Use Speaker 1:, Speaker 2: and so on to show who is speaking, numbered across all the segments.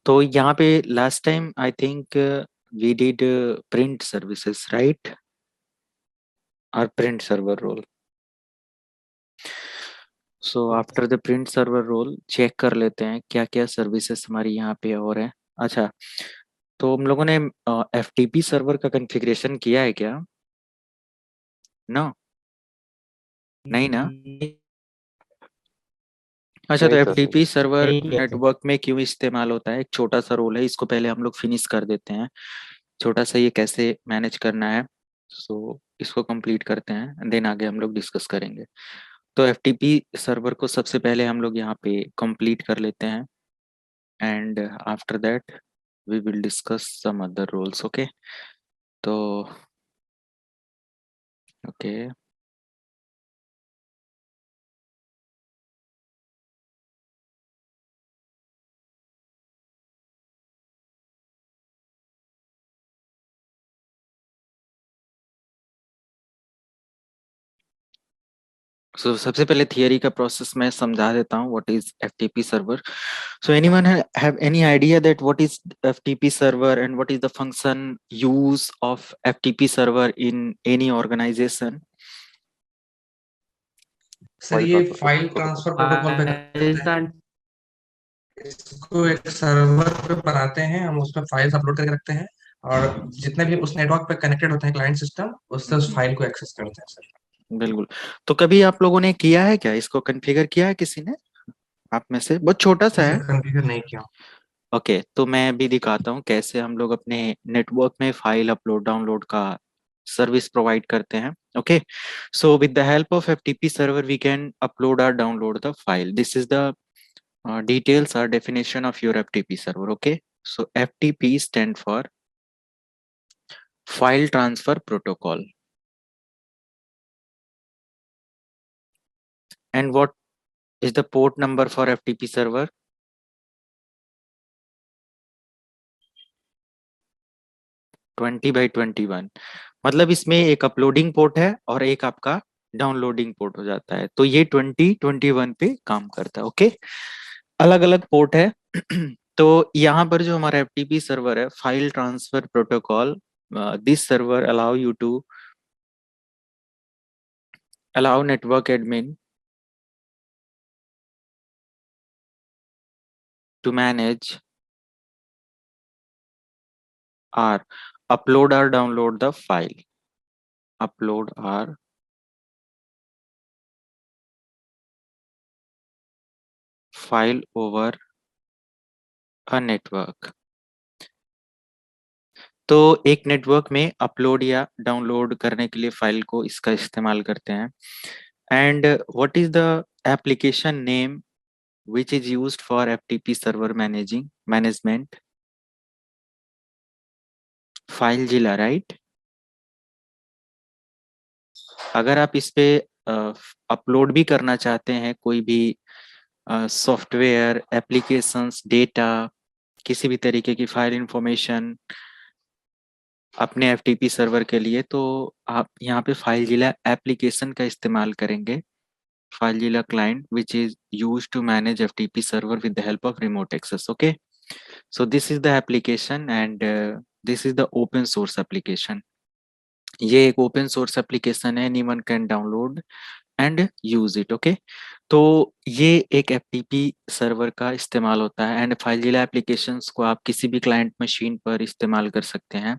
Speaker 1: तो यहाँ पे last time I think we did print services, right? और print server role. So after the print server role check कर लेते हैं क्या क्या सर्विसेज हमारी यहाँ पे और है. अच्छा, तो हम लोगों ने FTP सर्वर का कॉन्फ़िगरेशन किया है क्या? नो, नहीं ना? अच्छा, तो
Speaker 2: नहीं सर,
Speaker 1: FTP सर्वर
Speaker 3: नहीं किया सर।
Speaker 1: नेटवर्क में क्यों इस्तेमाल होता है? एक छोटा सा रोल है, इसको पहले हम लोग फिनिश कर देते हैं. छोटा सा ये कैसे मैनेज करना है, सो इसको कंप्लीट करते हैं, देन आगे हम लोग डिस्कस करेंगे. तो FTP सर्वर को सबसे पहले हम लोग यहाँ पे कंप्लीट कर लेते हैं, and after that we will discuss some other roles. Okay, तो ओके. सो सबसे पहले थियरी का प्रोसेस मैं समझा देता हूँ, what is FTP server. So anyone have any idea that what is FTP server and what is the function use of FTP server in any organisation?
Speaker 3: Sir ये file transfer protocol पे करते हैं। इसको एक सर्वर पे बनाते हैं, हम उसमें फाइल्स अपलोड करके रखते हैं, और जितने भी उस नेटवर्क पे कनेक्टेड होते हैं क्लाइंट सिस्टम, उससे उस फाइल को एक्सेस करते हैं सर।
Speaker 1: बिल्कुल. तो कभी आप लोगों ने किया है क्या, इसको कॉन्फ़िगर किया है किसी ने आप में से? बहुत छोटा सा
Speaker 3: नहीं
Speaker 1: है.
Speaker 3: सर, कॉन्फ़िगर नहीं किया।
Speaker 1: ओके, तो मैं भी दिखाता हूँ कैसे हम लोग अपने नेटवर्क में फाइल अपलोड डाउनलोड का सर्विस प्रोवाइड करते हैं. Okay, so with the help of FTP server we can upload और download the file. This is the details or definition of your FTP server. Okay, so FTP stand for file transfer protocol. And what is the port number for FTP server? 20/21. मतलब इसमें एक uploading port है और एक आपका downloading port हो जाता है, तो ये 20/21 पे काम करता है. ओके, अलग अलग पोर्ट है. तो यहाँ पर जो हमारा FTP सर्वर है, file transfer protocol, this server allow network admin to manage or upload or download the file. Upload or file over a network. तो एक नेटवर्क में अपलोड या डाउनलोड करने के लिए फाइल को इसका इस्तेमाल करते हैं. And what is the application name which is used for FTP server management? FileZilla, right? अगर आप इस पे अपलोड भी करना चाहते हैं कोई भी सॉफ्टवेयर, एप्लीकेशंस, डेटा, किसी भी तरीके की फाइल इंफॉर्मेशन अपने FTP सर्वर के लिए, तो आप यहाँ पे FileZilla एप्लीकेशन का इस्तेमाल करेंगे. FileZilla client which is used to manage FTP server with the help of remote access. Okay, so this is the application, and this is the open source application. ये एक ओपन सोर्स एप्लीकेशन है, anyone can download and use it. Okay, तो ये एक FTP server का इस्तेमाल होता है, एंड फाइलज़िला एप्लीकेशंस को आप किसी भी क्लाइंट मशीन पर इस्तेमाल कर सकते हैं.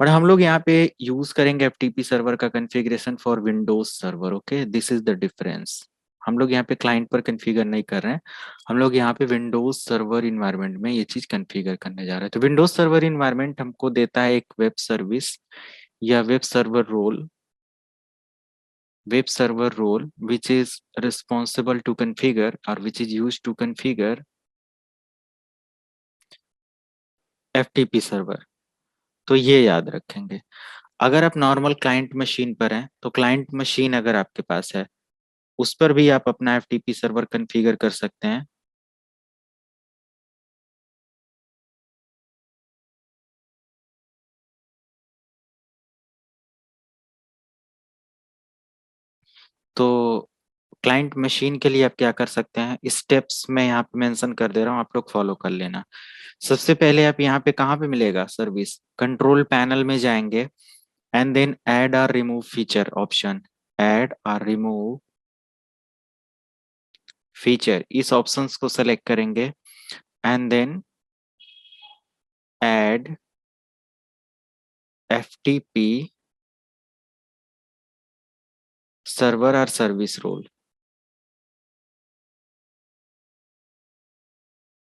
Speaker 1: बट हम लोग यहाँ पे यूज करेंगे FTP सर्वर का configuration for Windows server. Okay, this is the difference. हम लोग यहाँ पे क्लाइंट पर कॉन्फ़िगर नहीं कर रहे हैं, हम लोग यहाँ पे विंडोज सर्वर इन्वायरमेंट में ये चीज कॉन्फ़िगर करने जा रहे हैं. तो विंडोज सर्वर इन्वायरमेंट हमको देता है एक वेब सर्विस या web server role which is responsible to configure or which is used to configure FTP server. तो ये याद रखेंगे. अगर आप नॉर्मल क्लाइंट मशीन पर हैं, तो क्लाइंट मशीन अगर आपके पास है उस पर भी आप अपना FTP सर्वर कॉन्फ़िगर कर सकते हैं. तो क्लाइंट मशीन के लिए आप क्या कर सकते हैं, स्टेप्स मैं यहाँ पे मेंशन कर दे रहा हूँ, आप लोग फॉलो कर लेना। सबसे पहले आप यहाँ पे कहाँ पे मिलेगा सर्विस, कंट्रोल पैनल में जाएंगे एंड देन ऐड और रिमूव फीचर ऑप्शन, ऐड और रिमूव फीचर, इस ऑप्शंस को सेलेक्ट करेंगे and then add FTP server और सर्विस रोल।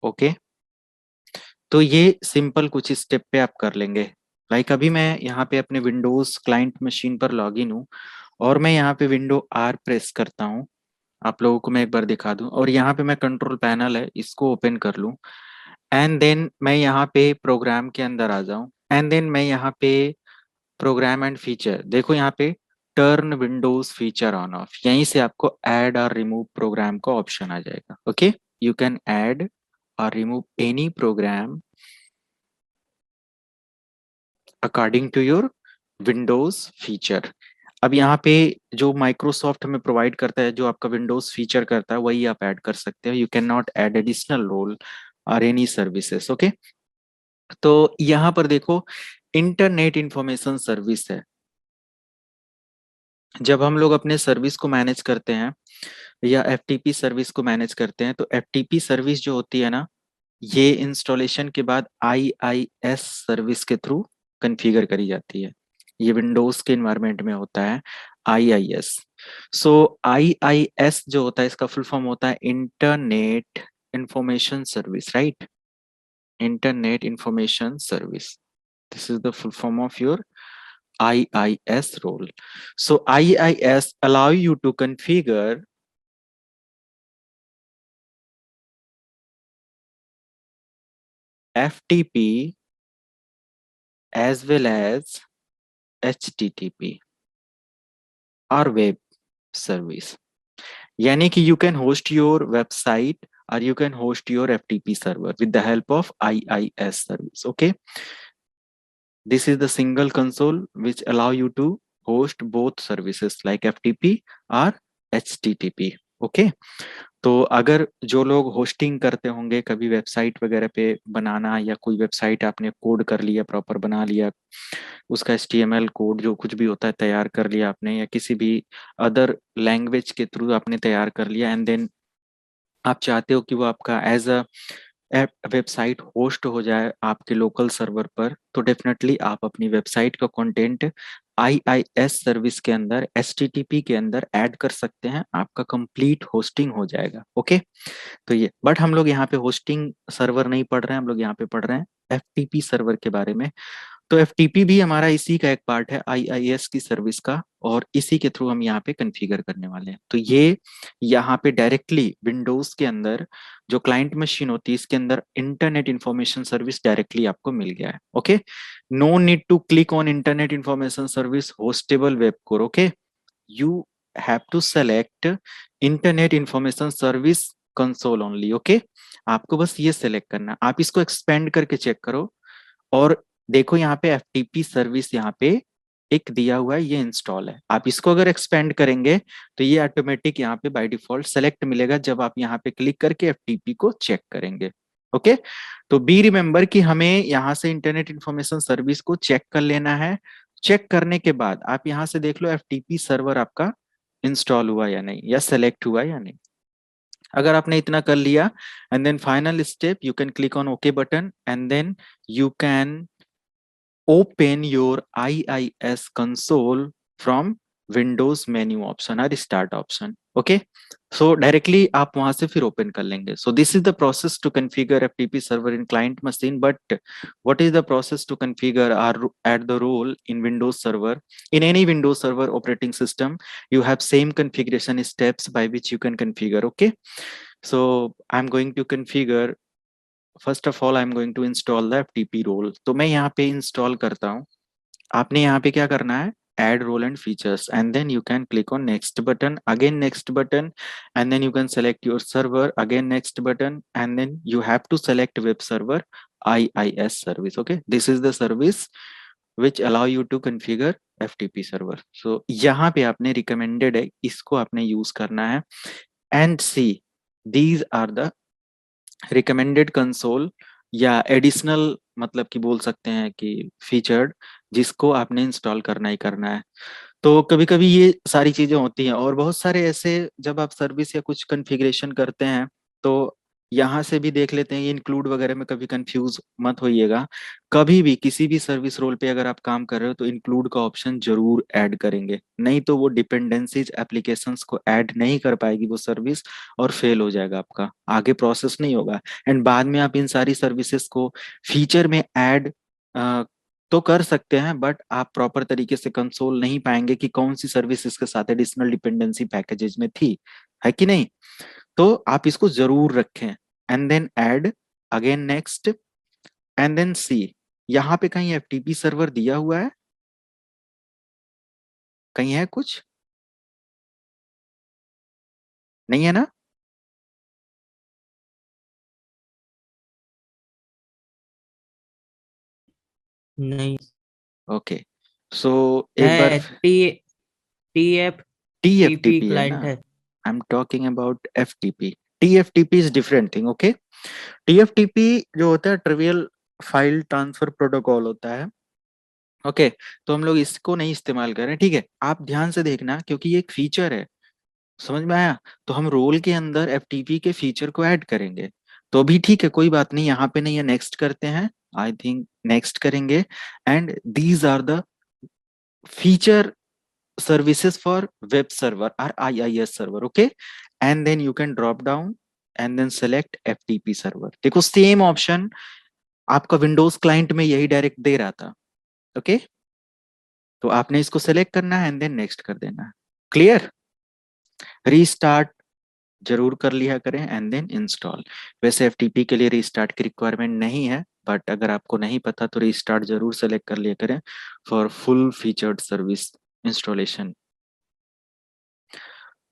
Speaker 1: ओके, तो ये सिंपल कुछ स्टेप पे आप कर लेंगे। लाइक अभी मैं यहाँ पे अपने विंडोज क्लाइंट मशीन पर लॉग इन हूँ और मैं यहाँ पे विंडो आर प्रेस करता हूँ, आप लोगों को मैं एक बार दिखा दूं, और यहाँ पे मैं कंट्रोल पैनल है इसको ओपन कर लूं एंड देन मैं यहाँ पे प्रोग्राम के अंदर आ जाऊं एंड देन मैं यहाँ पे प्रोग्राम एंड फीचर, देखो यहाँ पे turn Windows feature on off, यहीं से आपको ऐड और रिमूव प्रोग्राम का ऑप्शन आ जाएगा। ओके, यू कैन ऐड और remove any program according to your Windows feature. अब यहाँ पे जो माइक्रोसॉफ्ट हमें प्रोवाइड करता है, जो आपका विंडोज फीचर करता है, वही आप ऐड कर सकते हो। You can not add additional role और एनी सर्विसेज। ओके, तो यहाँ पर देखो इंटरनेट इंफॉर्मेशन सर्विस है। जब हम लोग अपने सर्विस को मैनेज करते हैं या एफटीपी सर्विस को मैनेज करते हैं, तो एफटीपी सर्विस जो होती है ना, ये इंस्टॉलेशन के बाद आईआईएस सर्विस के थ्रू कॉन्फ़िगर करी जाती है। ये विंडोज के इन्वायरमेंट में होता है आईआईएस। सो आईआईएस जो होता है, इसका फुल फॉर्म होता है internet information service, right? Internet information service, this is the full form of your IIS role. So IIS allow you to configure FTP as well as HTTP or web service. यानी कि you can host your website or you can host your FTP server with the help of IIS service. Okay, this is the single console which allow you to host both services like FTP or HTTP. Okay, तो अगर जो लोग hosting करते होंगे कभी website वगैरह पे बनाना, या कोई वेबसाइट आपने कोड कर लिया, प्रॉपर बना लिया, उसका HTML कोड जो कुछ भी होता है तैयार कर लिया आपने, या किसी भी अदर लैंग्वेज के थ्रू आपने तैयार कर लिया एंड देन आप चाहते हो कि वो आपका एज अ वेबसाइट होस्ट हो जाए आपके लोकल सर्वर पर, तो डेफिनेटली आप अपनी वेबसाइट का कंटेंट आईआईएस सर्विस के अंदर एचटीटीपी के अंदर ऐड कर सकते हैं, आपका कंप्लीट होस्टिंग हो जाएगा। ओके, तो ये, बट हम लोग यहाँ पे होस्टिंग सर्वर नहीं पढ़ रहे हैं, हम लोग यहाँ पे पढ़ रहे हैं एफटीपी सर्वर के बारे में। तो एफटीपी भी हमारा इसी का एक पार्ट है आईआईएस की सर्विस का, और इसी के थ्रू हम यहाँ पे कॉन्फ़िगर करने वाले हैं। तो ये यहाँ पे डायरेक्टली विंडोज के अंदर जो क्लाइंट मशीन होती है, इसके अंदर इंटरनेट इंफॉर्मेशन सर्विस डायरेक्टली आपको मिल गया है। Okay, no need to click on internet information service hostable web core. Okay, you have to select internet information service console only. Okay, आपको बस ये सेलेक्ट करना, आप इसको एक्सपेंड करके चेक करो और देखो यहाँ पे एफटीपी सर्विस यहाँ पे एक दिया हुआ है, ये इंस्टॉल है। आप इसको अगर एक्सपेंड करेंगे तो ये ऑटोमेटिक यहाँ पे बाय डिफॉल्ट सेलेक्ट मिलेगा जब आप यहाँ पे क्लिक करके एफटीपी को चेक करेंगे। ओके, तो बी रिमेंबर कि हमें यहाँ से इंटरनेट इंफॉर्मेशन सर्विस को चेक कर लेना है। चेक करने के बाद आप यहाँ से देख लो एफटीपी सर्वर आपका इंस्टॉल हुआ या नहीं, या सेलेक्ट हुआ या नहीं। अगर आपने इतना कर लिया and then final step, you can click on okay button and then you can open your IIS console from Windows menu option or start option. Okay, so directly आप वहां से फिर open कर लेंगे. So this is the process to configure FTP server in client machine. But what is the process to configure or add the role in Windows server? In any Windows server operating system, you have same configuration steps by which you can configure. Okay, so I'm going to configure. First of all I am going to install the FTP role. तो मैं यहाँ पे install करता हूँ। आपने यहाँ पे क्या करना है, add role and features, and then you can click on next button, again next button, and then you can select your server, again next button, and then you have to select web server IIS service. Okay, this is the service which allow you to configure FTP server. So यहाँ पे आपने recommended है, इसको आपने use करना है। And see these are the recommended console या additional, मतलब कि बोल सकते हैं कि फीचर्ड, जिसको आपने इंस्टॉल करना ही करना है। तो कभी कभी ये सारी चीजें होती हैं, और बहुत सारे ऐसे जब आप सर्विस या कुछ कॉन्फ़िगरेशन करते हैं तो यहाँ से भी देख लेते हैं। इंक्लूड वगैरह में कभी कंफ्यूज मत होइएगा। कभी भी किसी भी सर्विस रोल पे अगर आप काम कर रहे हो तो इंक्लूड का ऑप्शन जरूर ऐड करेंगे, नहीं तो वो डिपेंडेंसीज एप्लीकेशंस को ऐड नहीं कर पाएगी वो सर्विस, और फेल हो जाएगा, आपका आगे प्रोसेस नहीं होगा। एंड बाद में आप इन सारी सर्विसेज को फीचर में ऐड तो कर सकते हैं, बट आप प्रॉपर तरीके से कंसोल नहीं पाएंगे कि कौन सी सर्विस इसके साथ एडिशनल डिपेंडेंसी पैकेजेस में थी, है कि नहीं। तो आप इसको जरूर रखें। And then add, again next, and then see. यहाँ पे कहीं FTP सर्वर दिया हुआ है, कहीं है कुछ, नहीं है ना?
Speaker 2: नहीं
Speaker 1: ओके, सो एक बार
Speaker 2: है। TF TP
Speaker 1: TFTP है ना,
Speaker 2: क्लाइंट है।
Speaker 1: I am talking about FTP। TFTP is different thing, okay. TFTP जो होता है ट्रिवियल फाइल ट्रांसफर प्रोटोकॉल होता है, ओके। तो हम लोग इसको नहीं इस्तेमाल कर रहे हैं, ठीक है। आप ध्यान से देखना, क्योंकि ये एक फीचर है, समझ में आया। तो हम रोल के अंदर FTP के फीचर को ऐड करेंगे, तो भी ठीक है, कोई बात नहीं, यहाँ पे नहीं है, नेक्स्ट करते हैं। आई थिंक नेक्स्ट करेंगे। And these are the feature services for web server or IIS server, okay, and then you can drop down and then select FTP server। देखो सेम ऑप्शन आपका विंडोज क्लाइंट में यही direct दे रहा था, okay. तो आपने इसको सेलेक्ट करना है एंड देन नेक्स्ट कर देना है। क्लियर? रीस्टार्ट जरूर कर लिया करें एंड देन इंस्टॉल। वैसे FTP के लिए रीस्टार्ट की रिक्वायरमेंट नहीं है, बट अगर आपको नहीं पता तो रीस्टार्ट जरूर सेलेक्ट कर लिया करें for full featured service installation.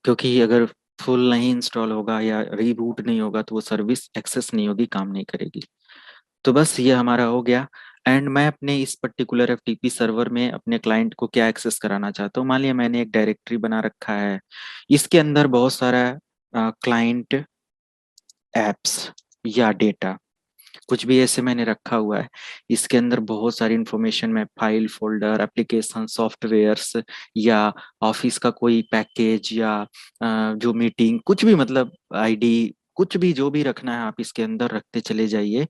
Speaker 1: क्योंकि अगर फुल नहीं इंस्टॉल होगा या रीबूट नहीं होगा तो वो सर्विस एक्सेस नहीं होगी, काम नहीं करेगी। तो बस ये हमारा हो गया। एंड मैं अपने इस पर्टिकुलर FTP सर्वर में अपने क्लाइंट को क्या एक्सेस कराना चाहता हूँ। मान लिया मैंने एक डायरेक्टरी बना रखा है, इसके अंदर बहुत सारा क्लाइंट एप्स या डेटा कुछ भी ऐसे मैंने रखा हुआ है। इसके अंदर बहुत सारी इंफॉर्मेशन में फाइल, फोल्डर, एप्लीकेशन, सॉफ्टवेयर्स, या ऑफिस का कोई पैकेज, या जो मीटिंग, कुछ भी, मतलब आईडी, कुछ भी जो भी रखना है आप इसके अंदर रखते चले जाइए।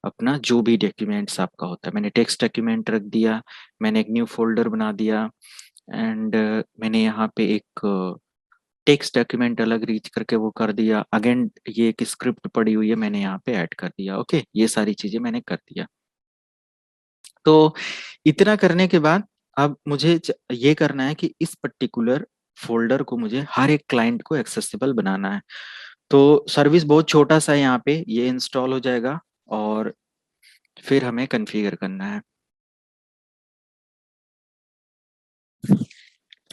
Speaker 1: अपना जो भी डॉक्यूमेंट्स आपका होता है, मैंने टेक्स्ट डॉक्यूमेंट रख दिया, मैंने एक न्यू फोल्डर बना दिया, एंड मैंने यहाँ पे एक टेक्स्ट डॉक्यूमेंट अलग रीच करके वो कर दिया। अगेन ये एक स्क्रिप्ट पड़ी हुई है, मैंने यहाँ पे ऐड कर दिया, ओके। ये सारी चीजें मैंने कर दिया। तो इतना करने के बाद अब मुझे ये करना है कि इस पर्टिकुलर फोल्डर को मुझे हर एक क्लाइंट को एक्सेसिबल बनाना है। तो सर्विस बहुत छोटा सा है, यहाँ पे ये इंस्टॉल हो जाएगा और फिर हमें कॉन्फ़िगर करना है।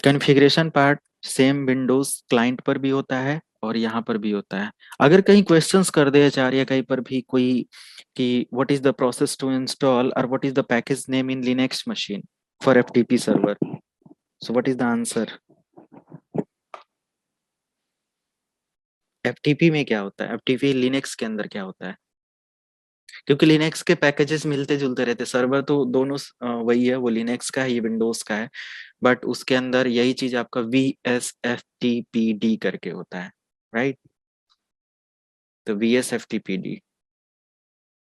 Speaker 1: Configuration part same Windows client पर भी होता है और यहाँ पर भी होता है। अगर कहीं क्वेश्चंस कर दे आचार्य कहीं पर भी कोई कि what is the process to install और what is the package name in Linux machine for FTP server, so what is the answer? FTP में क्या होता है, FTP लिनक्स के अंदर क्या होता है? क्योंकि लिनक्स के पैकेजेस मिलते जुलते रहते, सर्वर तो दोनों वही है, वो लिनक्स का है, ये विंडोज का है, बट उसके अंदर यही चीज आपका VSFTPD करके होता है, राइट। तो VSFTPD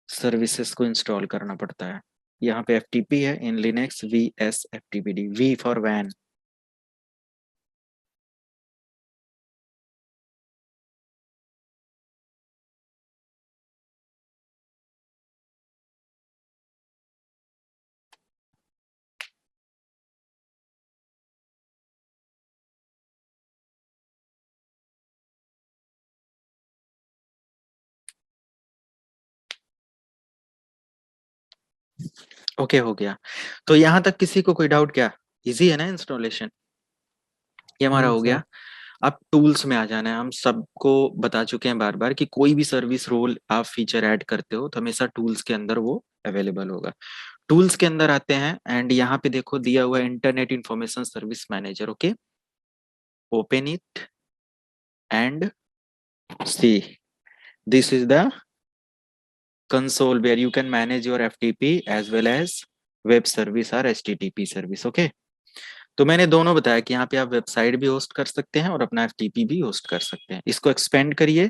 Speaker 1: सर्विसेज को इंस्टॉल करना पड़ता है। यहाँ पे FTP है, in Linux VSFTPD, V for van. Okay हो गया। तो यहाँ तक किसी को कोई डाउट? क्या इजी है ना इंस्टॉलेशन? ये हमारा हो
Speaker 2: सर
Speaker 1: गया। अब टूल्स में आ जाना है। हम सबको बता चुके हैं बार बार कि कोई भी सर्विस रोल आप फीचर ऐड करते हो तो हमेशा टूल्स के अंदर वो अवेलेबल होगा। टूल्स के अंदर आते हैं एंड यहाँ पे देखो दिया हुआ है internet information service manager. Okay, open it and see, this is the console where you can manage your FTP as well as web service or HTTP service. Okay, तो मैंने दोनों बताया कि यहाँ पे आप वेबसाइट भी होस्ट कर सकते हैं और अपना FTP भी होस्ट कर सकते हैं. इसको एक्सपेंड करिए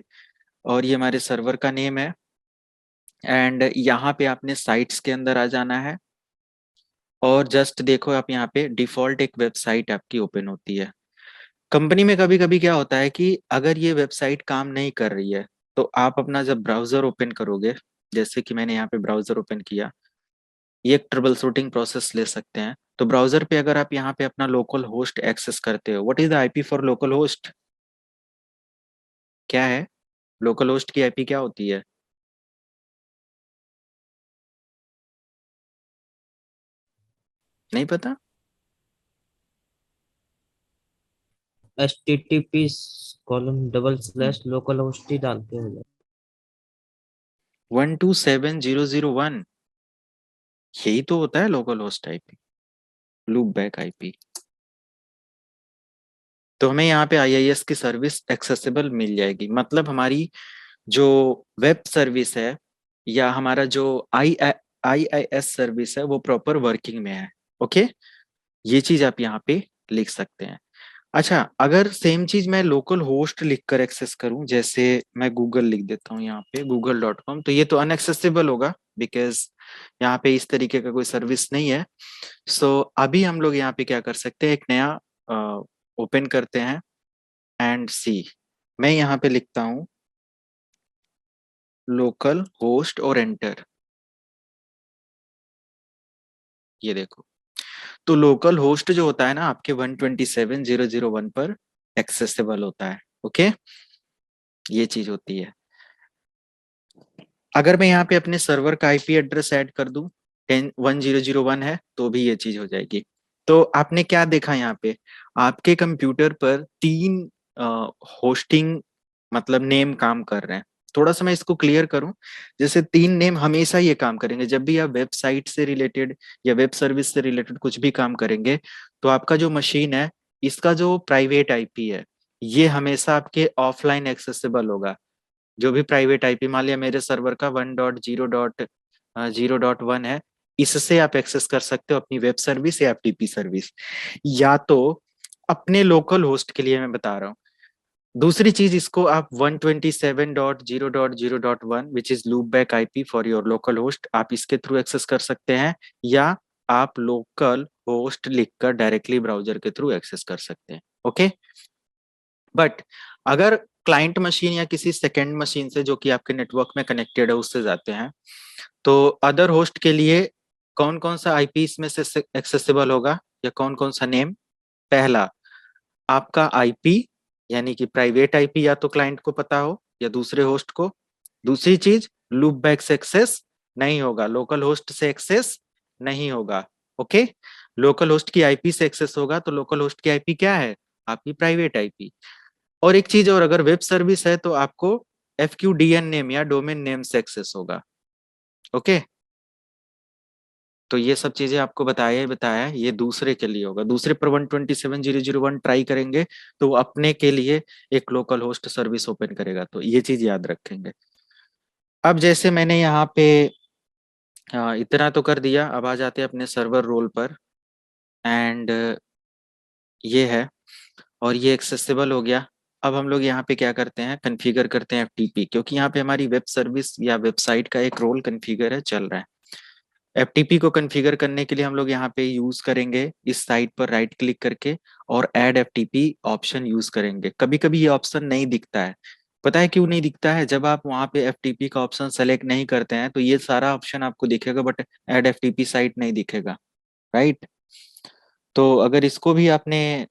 Speaker 1: और ये हमारे सर्वर का नेम है एंड यहाँ पे आपने साइट्स के अंदर आ जाना है और जस्ट देखो आप यहाँ पे डिफॉल्ट एक वेबसाइट आपकी ओपन होती है. कंपनी में कभी कभी क्या होता है कि अगर ये वेबसाइट काम नहीं कर रही है तो आप अपना जब ब्राउजर ओपन करोगे, जैसे कि मैंने यहाँ पे ब्राउजर ओपन किया, ये एक ट्रबल शूटिंग प्रोसेस ले सकते हैं. तो ब्राउजर पे अगर आप यहाँ पे अपना लोकल होस्ट एक्सेस करते हो, what is the IP for local host? क्या है लोकल होस्ट की आईपी, क्या होती है? नहीं पता?
Speaker 2: http://localhost ही डालते हो.
Speaker 1: 127001, यही तो होता है local host IP, loop back IP. तो हमें यहाँ पे आईआईएस की सर्विस एक्सेसिबल मिल जाएगी. मतलब हमारी जो वेब सर्विस है या हमारा जो आईआईएस सर्विस है वो प्रॉपर वर्किंग में है. ओके, ये चीज आप यहाँ पे लिख सकते हैं. अच्छा, अगर सेम चीज मैं लोकल होस्ट लिखकर एक्सेस करूं, जैसे मैं गूगल लिख देता हूँ यहाँ पे google.com, तो ये तो अनएक्सेसिबल होगा बिकॉज यहाँ पे इस तरीके का कोई सर्विस नहीं है. सो अभी हम लोग यहाँ पे क्या कर सकते हैं, एक नया ओपन करते हैं एंड सी, मैं यहाँ पे लिखता हूँ लोकल होस्ट और एंटर. ये देखो, तो लोकल होस्ट जो होता है ना आपके 127.0.0.1 पर एक्सेसिबल होता है. ओके, ये चीज होती है. अगर मैं यहाँ पे अपने सर्वर का आईपी एड्रेस ऐड कर दूं, 10.10.0.1 है तो भी ये चीज हो जाएगी. तो आपने क्या देखा यहाँ पे, आपके कंप्यूटर पर 3 होस्टिंग मतलब नेम काम कर रहे हैं. थोड़ा सा मैं इसको क्लियर करूं, जैसे 3 नेम हमेशा ये काम करेंगे जब भी आप वेबसाइट से रिलेटेड या वेब सर्विस से रिलेटेड कुछ भी काम करेंगे. तो आपका जो मशीन है, इसका जो प्राइवेट आईपी है, ये हमेशा आपके ऑफलाइन एक्सेसिबल होगा. जो भी प्राइवेट आईपी, मान लिया मेरे सर्वर का 1.0.0.1 है, इससे आप एक्सेस कर सकते हो अपनी वेब सर्विस या एफटीपी सर्विस, या तो अपने लोकल होस्ट के लिए मैं बता रहा हूँ. दूसरी चीज, इसको आप 127.0.0.1 which is loop back IP for your local host, आप इसके थ्रू एक्सेस कर सकते हैं, या आप लोकल होस्ट लिखकर डायरेक्टली ब्राउजर के थ्रू एक्सेस कर सकते हैं. ओके, बट अगर क्लाइंट मशीन या किसी सेकेंड मशीन से जो कि आपके नेटवर्क में कनेक्टेड है उससे जाते हैं, तो अदर होस्ट के लिए कौन कौन सा आईपी इसमें से एक्सेसिबल होगा या कौन कौन सा नेम? पहला, आपका आईपी, यानी कि प्राइवेट आईपी या तो क्लाइंट को पता हो या दूसरे होस्ट को. दूसरी चीज, लूप बैक से एक्सेस नहीं होगा, लोकल होस्ट से एक्सेस नहीं होगा. ओके, लोकल होस्ट की आईपी से एक्सेस होगा, तो लोकल होस्ट की आईपी क्या है? आपकी प्राइवेट आईपी. और एक चीज और, अगर वेब सर्विस है तो आपको FQDN नेम या डोमेन नेम से एक्सेस होगा. ओके, तो ये सब चीजें आपको बताया है, ये दूसरे के लिए होगा. दूसरे पर 127.0.0.1 ट्राई करेंगे तो वो अपने के लिए एक लोकल होस्ट सर्विस ओपन करेगा. तो ये चीज याद रखेंगे. अब जैसे मैंने यहाँ पे इतना तो कर दिया, अब आ जाते हैं अपने सर्वर रोल पर एंड ये है, और ये एक्सेसिबल हो गया. अब हम लोग यहाँ पे क्या करते हैं, कॉन्फ़िगर करते हैं FTP, क्योंकि यहाँ पे हमारी वेब सर्विस या वेबसाइट का एक रोल कॉन्फ़िगर है, चल रहा है. FTP को कॉन्फ़िगर करने के लिए हम लोग यहाँ पे यूज करेंगे इस साइट पर राइट क्लिक करके और ऐड FTP ऑप्शन यूज करेंगे. कभी कभी ये ऑप्शन नहीं दिखता है, पता है क्यों नहीं दिखता है? जब आप वहाँ पे FTP का ऑप्शन सेलेक्ट नहीं करते हैं तो ये सारा ऑप्शन आपको दिखेगा बट ऐड FTP साइट नहीं दिखेगा, राइट? तो अगर इसको भी आपने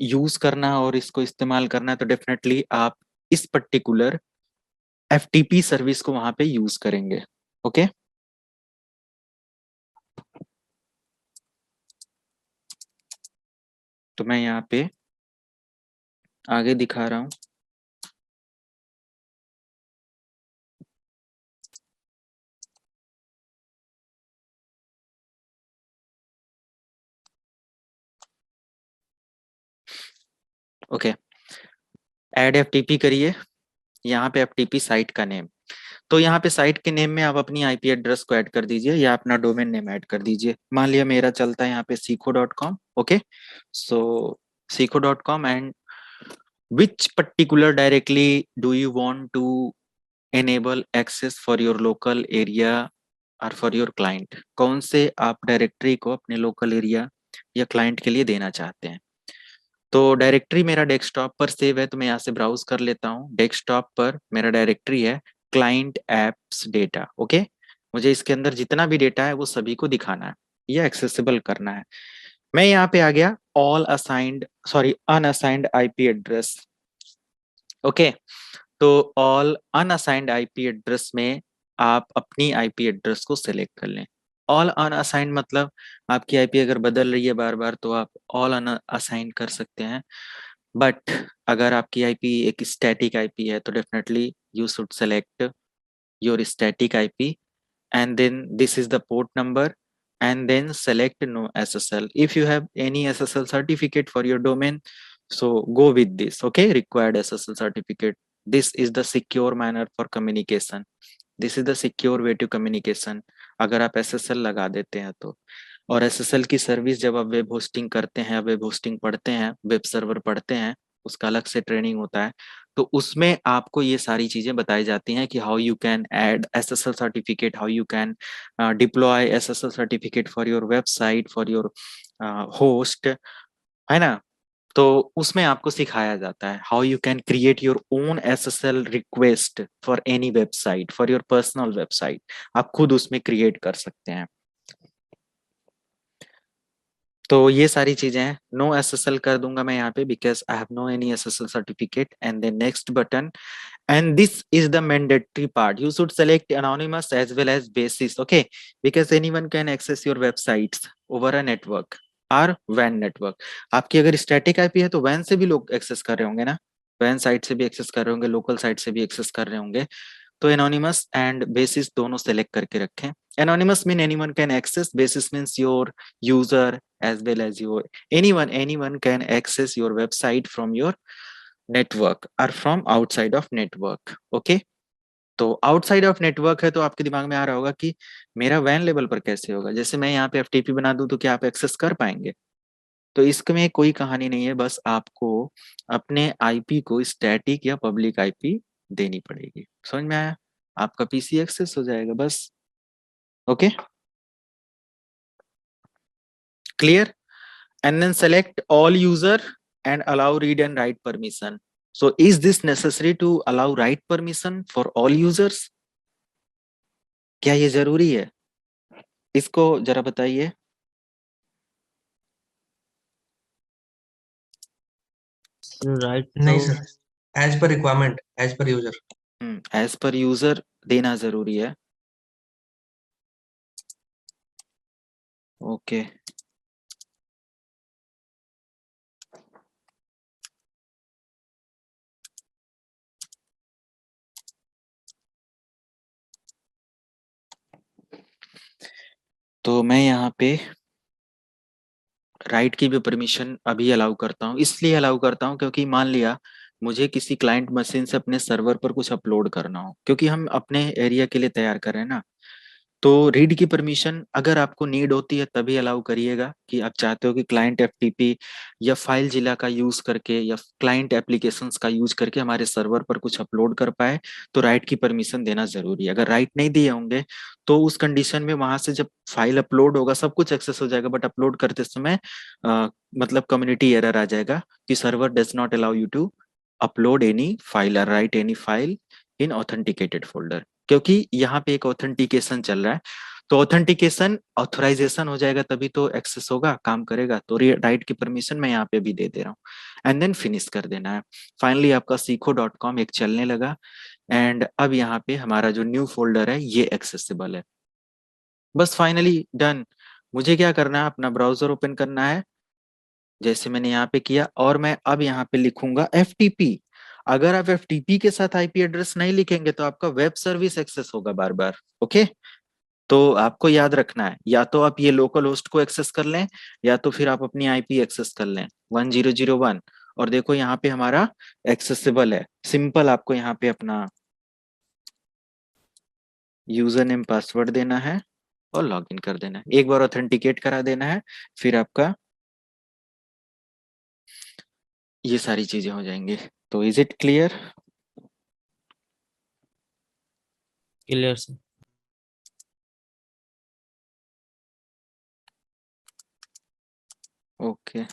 Speaker 1: यूज करना और इसको इस्तेमाल करना है तो डेफिनेटली आप इस पर्टिकुलर FTP सर्विस को वहां पे यूज करेंगे. ओके, तो मैं यहाँ पे आगे दिखा रहा हूँ. ओके, ऐड एफटीपी करिए, यहाँ पे एफटीपी साइट का नेम, तो यहाँ पे साइट के नेम में आप अपनी आईपी एड्रेस को ऐड कर दीजिए या अपना डोमेन नेम ऐड कर दीजिए। मान लिया मेरा चलता है यहाँ पे seco.com, okay, so seco.com, and which particular directly do you want to enable access for your local area और फॉर योर क्लाइंट, कौन से आप डायरेक्टरी को अपने लोकल एरिया या क्लाइंट के लिए देना चाहते हैं। तो डायरेक्टरी मेरा डेस्कटॉप पर सेव है, तो मैं यहाँ से ब्राउज कर लेता हूँ। डेस्कटॉप पर मेरा डायरेक्टरी है क्लाइंट एप्स डेटा, ओके, मुझे इसके अंदर जितना भी डेटा है वो सभी को दिखाना है या एक्सेसिबल करना है। मैं यहाँ पे आ गया all assigned unassigned IP address, okay, तो ऑल अनअसाइंड आईपी एड्रेस में आप अपनी आईपी एड्रेस को सिलेक्ट कर लें। ऑल अनअसाइंड मतलब आपकी आईपी अगर बदल रही है बार बार तो आप ऑल अनअसाइंड कर सकते हैं, बट अगर आपकी आईपी एक स्टैटिक आईपी है तो definitely you should select your static IP and then this is the port number, and then select no SSL. If you have any SSL certificate for your domain, so go with this, okay, required SSL certificate. This is the secure manner for communication, this is the secure way to communication अगर आप SSL लगा देते हैं तो। और SSL की service जब आप वेब होस्टिंग करते हैं, वेब होस्टिंग पढ़ते हैं, वेब सर्वर पढ़ते हैं, उसका अलग से ट्रेनिंग होता है, तो उसमें आपको ये सारी चीजें बताई जाती हैं कि how you can add SSL certificate, how you can deploy SSL certificate for your website, for your host, है ना। तो उसमें आपको सिखाया जाता है how you can create your own SSL request for any website, for your personal website, आप खुद उसमें क्रिएट कर सकते हैं। तो ये सारी चीजें हैं। नो SSL कर दूंगा मैं यहाँ पे because I have no any SSL certificate, and then next button, and this is the mandatory part, you should select anonymous as well as basis, okay, because anyone can access your websites over a network or WAN network। आपकी अगर static IP है तो WAN से भी लोग access कर रहे होंगे ना, WAN साइट से भी एक्सेस कर रहे होंगे, लोकल साइट से भी एक्सेस कर रहे होंगे, तो एनोनिमस एंड बेसिस दोनों सेलेक्ट करके रखें। Anonymous mean anyone can access, basis means your user as well as your anyone can access your website from your network or from outside of network, okay। तो outside of network है तो आपके दिमाग में आ रहा होगा कि मेरा वैन लेवल पर कैसे होगा, जैसे मैं यहाँ पे FTP बना दूं तो क्या आप एक्सेस कर पाएंगे। तो इसमें कोई कहानी नहीं है, बस आपको अपने आईपी को स्टैटिक या पब्लिक आईपी देनी पड़ेगी। समझ में आया, आपका पीसी एक्सेस हो जाएगा बस, okay, clear. And then select all user and allow read and write permission. So is this necessary to allow write permission for all users? क्या ये जरूरी है, इसको जरा बताइए।
Speaker 2: राइट
Speaker 3: नहीं sir, as per requirement, as per user.
Speaker 1: As per user देना जरूरी है, ओके। तो मैं यहाँ पे राइट की भी परमिशन अभी अलाउ करता हूँ, इसलिए अलाउ करता हूँ क्योंकि मान लिया मुझे किसी क्लाइंट मशीन से अपने सर्वर पर कुछ अपलोड करना हो, क्योंकि हम अपने एरिया के लिए तैयार कर रहे हैं ना, तो रीड की परमिशन अगर आपको नीड होती है तभी अलाउ करिएगा कि आप चाहते हो कि क्लाइंट FTP या फाइल जिला का यूज करके या क्लाइंट एप्लीकेशंस का यूज करके हमारे सर्वर पर कुछ अपलोड कर पाए, तो राइट की परमिशन देना जरूरी है। अगर राइट नहीं दिए होंगे तो उस कंडीशन में वहां से जब फाइल अपलोड होगा सब कुछ एक्सेस हो जाएगा, बट अपलोड करते समय मतलब कम्युनिटी एरर आ जाएगा कि server does not allow you to upload any file और write any file in authenticated folder, क्योंकि यहाँ पे एक ऑथेंटिकेशन चल रहा है। तो ऑथेंटिकेशन ऑथराइजेशन हो जाएगा तभी तो एक्सेस होगा, काम करेगा। तो राइट की परमिशन मैं यहाँ पे भी दे दे रहा हूँ एंड देन फिनिश कर देना है। फाइनली आपका seco.com एक चलने लगा एंड अब यहाँ पे हमारा जो न्यू फोल्डर है ये एक्सेसिबल है। बस फाइनली डन। मुझे क्या करना है, अपना ब्राउजर ओपन करना है जैसे मैंने यहाँ पे किया, और मैं अब यहाँ पे लिखूंगा FTP। अगर आप FTP के साथ आईपी एड्रेस नहीं लिखेंगे तो आपका वेब सर्विस एक्सेस होगा बार बार, ओके। तो आपको याद रखना है, या तो आप ये लोकल होस्ट को एक्सेस कर लें या तो फिर आप अपनी आईपी एक्सेस कर लें 1001, और देखो यहाँ पे हमारा एक्सेसिबल है। सिंपल आपको यहाँ पे अपना यूजर नेम पासवर्ड देना है और लॉगिन कर देना है, एक बार ऑथेंटिकेट करा देना है, फिर आपका ये सारी चीजें हो जाएंगी। तो is it clear?
Speaker 2: Clear sir.
Speaker 1: Okay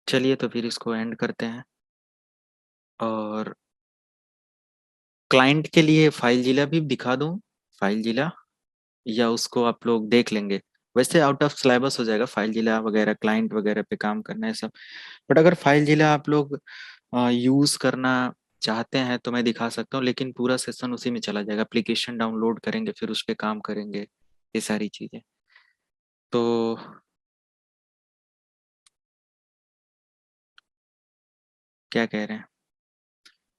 Speaker 1: चलिए तो फिर इसको एंड करते हैं। और क्लाइंट के लिए फाइल जिला भी दिखा दूं, फाइल जिला, या उसको आप लोग देख लेंगे? वैसे आउट ऑफ सिलेबस हो जाएगा फाइल जिला वगैरह, क्लाइंट वगैरह पे काम करना है सब। बट अगर फाइल जिला आप लोग यूज करना चाहते हैं तो मैं दिखा सकता हूँ, लेकिन पूरा सेशन उसी में चला जाएगा। एप्लीकेशन डाउनलोड करेंगे, फिर उस पर काम करेंगे, ये सारी चीजें। तो क्या कह रहे हैं?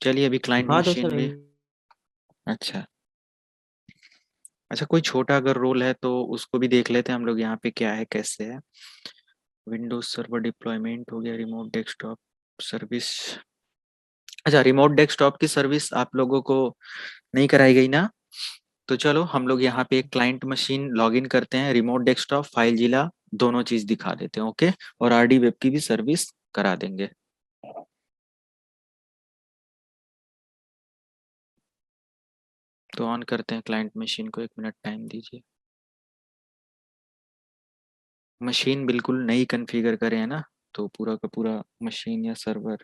Speaker 1: चलिए अभी क्लाइंट
Speaker 2: दिखा दो
Speaker 1: मशीन
Speaker 2: सर।
Speaker 1: भी। अच्छा अच्छा, कोई छोटा अगर रोल है तो उसको भी देख लेते हैं हम लोग, यहाँ पे क्या है कैसे है। विंडोज सर्वर डिप्लॉयमेंट हो गया, रिमोट डेस्कटॉप सर्विस। अच्छा, रिमोट डेस्कटॉप की सर्विस आप लोगों को नहीं कराई गई ना? तो चलो हम लोग यहाँ पे एक क्लाइंट मशीन लॉगिन करते हैं, रिमोट डेस्कटॉप फाइल जिला दोनों चीज दिखा देते हैं, ओके। और आरडी वेब की भी सर्विस करा देंगे। तो ऑन करते हैं क्लाइंट मशीन को, 1 मिनट टाइम दीजिए। मशीन बिल्कुल नई कॉन्फ़िगर करे हैं ना, तो पूरा का पूरा मशीन या सर्वर।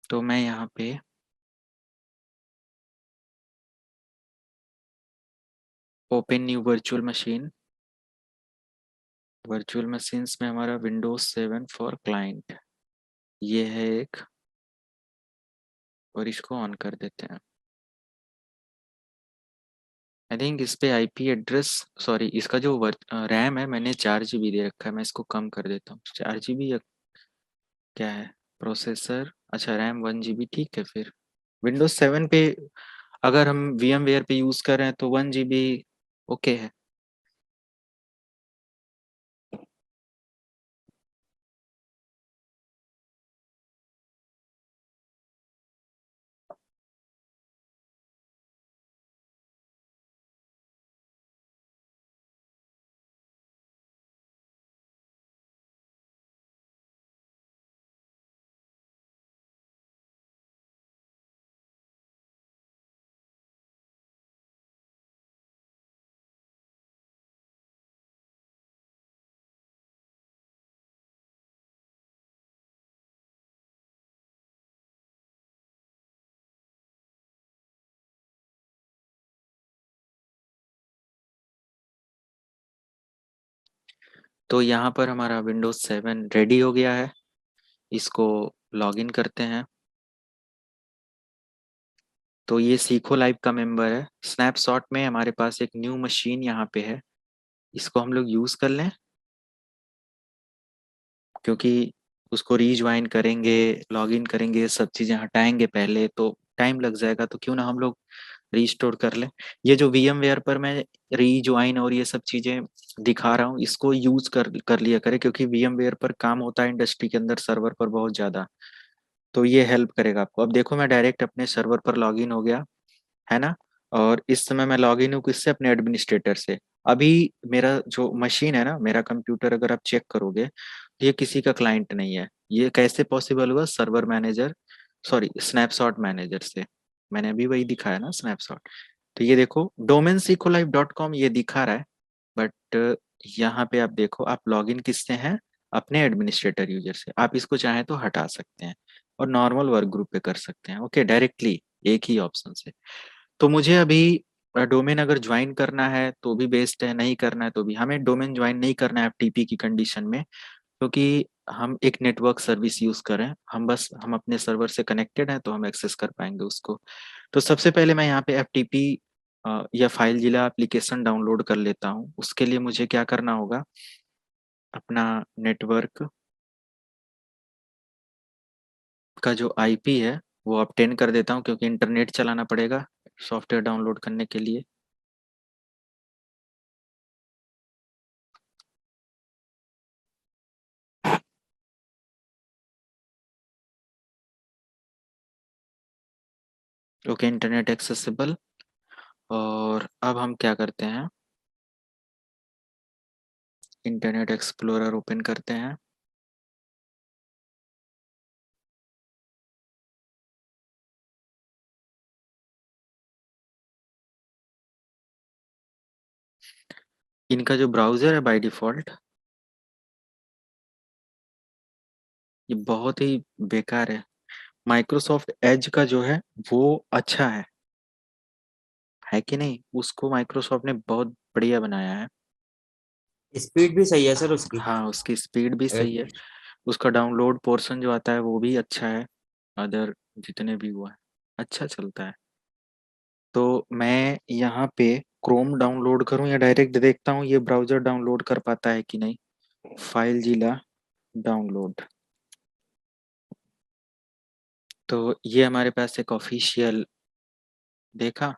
Speaker 1: तो मैं यहाँ पे open new virtual machine, virtual machines में हमारा विंडोज 7 फॉर क्लाइंट ये है एक, और इसको ऑन कर देते हैं। आई थिंक इस पे आईपी एड्रेस, सॉरी इसका जो रैम है मैंने 4 GB दे रखा है, मैं इसको कम कर देता हूँ। 4 GB या क्या है? प्रोसेसर, अच्छा रैम 1 GB, ठीक है। फिर विंडोज 7 पे अगर हम VMware पे यूज कर रहे हैं तो 1 GB ओके है। तो यहाँ पर हमारा विंडोज 7 रेडी हो गया है, इसको लॉगिन करते हैं। तो ये सीखो लाइव का मेंबर है। स्नैपशॉट में हमारे पास एक न्यू मशीन यहाँ पे है, इसको हम लोग यूज कर लें, क्योंकि उसको रीज्वाइन करेंगे, लॉगिन करेंगे, सब चीजें हटाएंगे पहले तो टाइम लग जाएगा। तो क्यों ना हम लोग रीस्टोर कर लें। ये जो VMware पर मैं रीज्वाइन और ये सब चीजें दिखा रहा हूँ, इसको यूज कर लिया करें, क्योंकि VMware पर काम होता है इंडस्ट्री के अंदर सर्वर पर बहुत ज्यादा। तो ये हेल्प करेगा आपको। अब देखो मैं डायरेक्ट अपने सर्वर पर लॉगिन हो गया है ना। और इस समय मैं लॉगिन हूँ किससे? अपने एडमिनिस्ट्रेटर से। अभी मेरा जो मशीन है ना, मेरा कंप्यूटर अगर आप चेक करोगे तो ये किसी का क्लाइंट नहीं है। ये कैसे पॉसिबल हुआ? Server manager, sorry snapshot manager से। मैंने अभी वही दिखाया ना स्नैपशॉट। तो ये देखो domain-sequolive.com ये दिखा रहा है, बट यहाँ पे आप देखो आप लॉगिन किससे हैं? अपने एडमिनिस्ट्रेटर यूजर से। आप इसको चाहें तो हटा सकते हैं और नॉर्मल वर्क ग्रुप पे कर सकते हैं। ओके, डायरेक्टली एक ही ऑप्शन से। तो मुझे अभी डोमेन अगर ज्वाइन करना है तो भी बेस्ट है, नहीं करना है तो भी। हमें डोमेन ज्वाइन नहीं करना है एफटीपी की कंडीशन में, क्योंकि हम एक नेटवर्क सर्विस यूज कर रहे हैं। हम अपने सर्वर से कनेक्टेड हैं तो हम एक्सेस कर पाएंगे उसको। तो सबसे पहले मैं यहाँ पे एफटीपी या फाइल जिला एप्लीकेशन डाउनलोड कर लेता हूँ। उसके लिए मुझे क्या करना होगा, अपना नेटवर्क का जो आईपी है वो ऑब्टेन कर देता हूँ, क्योंकि इंटरनेट चलाना पड़ेगा सॉफ्टवेयर डाउनलोड करने के लिए। Okay, internet accessible. और अब हम क्या करते हैं, इंटरनेट एक्सप्लोरर ओपन करते हैं। इनका जो ब्राउजर है बाय डिफॉल्ट ये बहुत ही बेकार है। माइक्रोसॉफ्ट एज का जो है वो अच्छा है कि नहीं? उसको माइक्रोसॉफ्ट ने बहुत बढ़िया बनाया है।
Speaker 2: स्पीड भी सही है सर उसकी।
Speaker 1: हाँ, उसकी स्पीड भी सही है।
Speaker 2: एड-
Speaker 1: उसका डाउनलोड पोर्शन जो आता है वो भी अच्छा है। अदर जितने भी हुआ है अच्छा चलता है। तो मैं यहाँ पे क्रोम डाउनलोड करूँ या डायरेक्ट देखता हूँ ये ब्राउजर डाउनलोड कर पाता है कि नहीं। फाइल जिला डाउनलोड। तो ये हमारे पास एक ऑफिशियल देखा।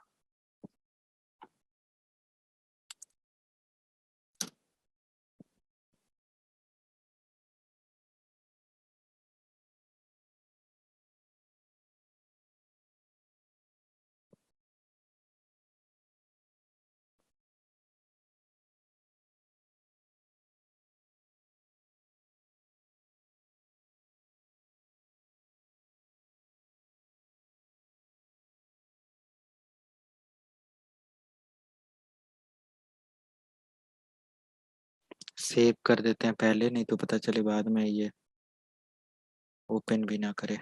Speaker 1: सेव कर देते हैं पहले, नहीं तो पता चले बाद में ये ओपन भी ना करे।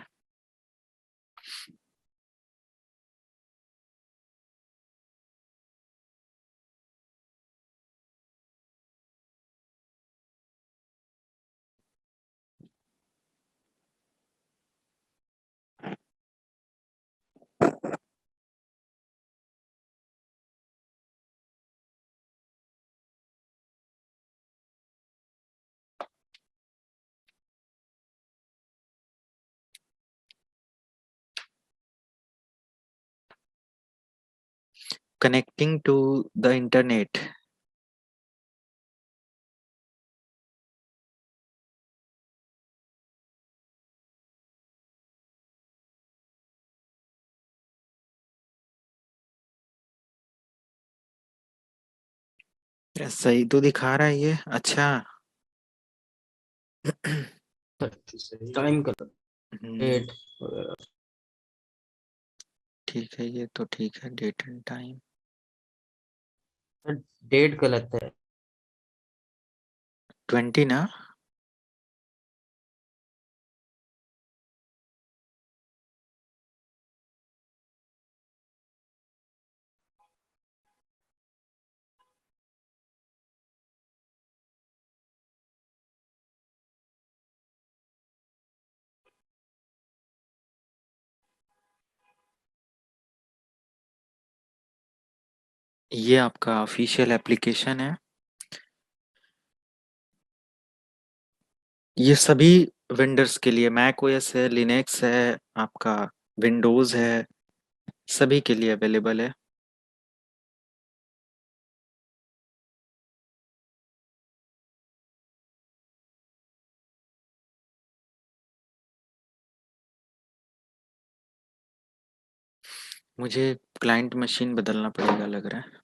Speaker 1: Connecting to the internet. सही तो दिखा रहा है ये, अच्छा।
Speaker 2: टाइम का
Speaker 1: हम्म,
Speaker 2: डेट वगैरह।
Speaker 1: ठीक है, ये तो ठीक है, डेट एंड टाइम।
Speaker 2: डेट गलत है।
Speaker 1: 20 ना? ये आपका ऑफिशियल एप्लीकेशन है। ये सभी वेंडर्स के लिए, मैक ओएस है, लिनक्स है, आपका विंडोज है, सभी के लिए अवेलेबल है। मुझे क्लाइंट मशीन बदलना पड़ेगा लग रहा है।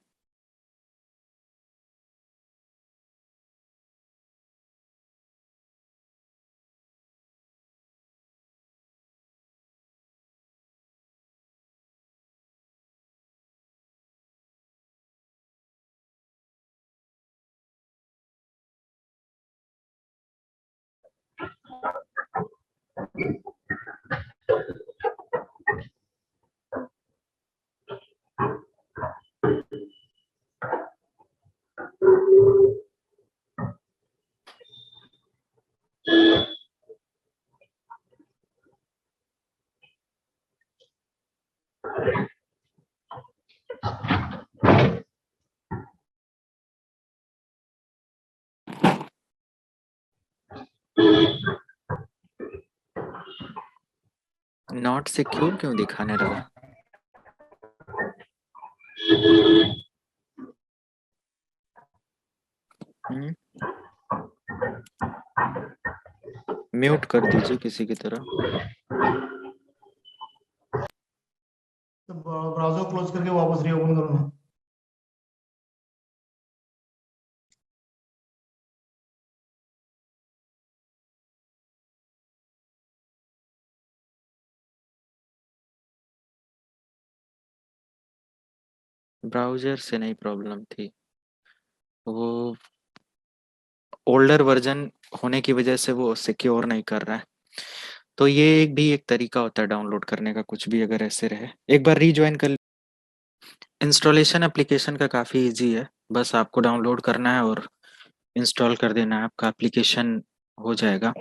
Speaker 1: नॉट सिक्योर क्यों दिखाने लगा? म्यूट कर दीजिए किसी की तरह।
Speaker 4: तो ब्राउजर क्लोज करके वापस रीओपन करो ना।
Speaker 1: ब्राउजर से नहीं प्रॉब्लम थी, वो ओल्डर वर्जन होने की वजह से वो सिक्योर नहीं कर रहा है। तो ये भी एक तरीका होता है डाउनलोड करने का, कुछ भी अगर ऐसे रहे। एक बार रीज्वाइन कर। इंस्टॉलेशन एप्लीकेशन का काफ़ी इजी है, बस आपको डाउनलोड करना है और इंस्टॉल कर देना है, आपका एप्लीकेशन हो जाएगा।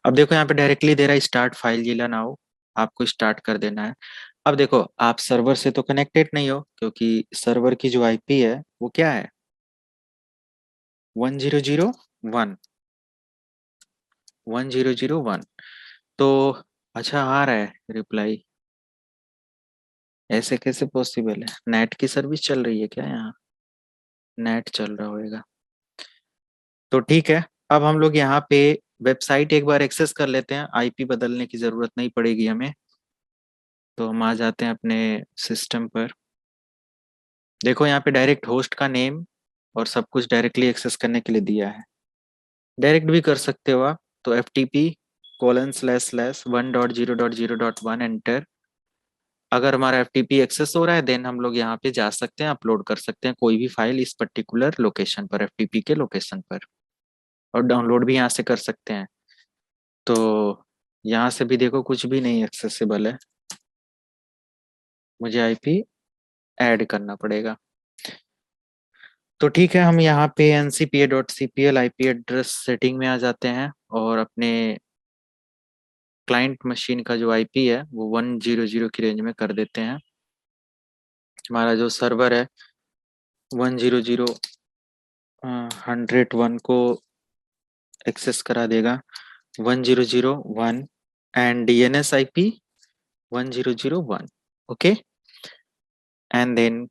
Speaker 1: अब देखो यहाँ पे डायरेक्टली दे रहा है स्टार्ट फाइल जिला नाउ, आपको स्टार्ट कर देना है। अब देखो आप सर्वर से तो कनेक्टेड नहीं हो, क्योंकि सर्वर की जो आईपी है वो क्या है 1001 1001। तो अच्छा आ रहा है रिप्लाई, ऐसे कैसे पॉसिबल है? नेट की सर्विस चल रही है क्या यहाँ? नेट चल रहा होगा। तो ठीक है, अब हम लोग यहाँ पे वेबसाइट एक बार एक्सेस कर लेते हैं, आईपी बदलने की जरूरत नहीं पड़ेगी हमें। तो हम आ जाते हैं अपने सिस्टम पर। देखो यहाँ पे डायरेक्ट होस्ट का नेम और सब कुछ डायरेक्टली एक्सेस करने के लिए दिया है, डायरेक्ट भी कर सकते हो आप। तो ftp://1.0.0.1 एंटर। अगर हमारा FTP एक्सेस हो रहा है देन हम लोग यहाँ पे जा सकते हैं, अपलोड कर सकते हैं कोई भी फाइल इस पर्टिकुलर लोकेशन पर, FTP के लोकेशन पर, और डाउनलोड भी यहाँ से कर सकते हैं। तो यहाँ से भी देखो कुछ भी नहीं एक्सेसिबल है, मुझे आईपी ऐड करना पड़ेगा। तो ठीक है, हम यहाँ पे ncpa.cpl IP एड्रेस सेटिंग में आ जाते हैं और अपने क्लाइंट मशीन का जो आईपी है वो 100 की रेंज में कर देते हैं। हमारा जो सर्वर है 100.101 को एक्सेस करा देगा 1001 and DNS IP 1001। Okay, and then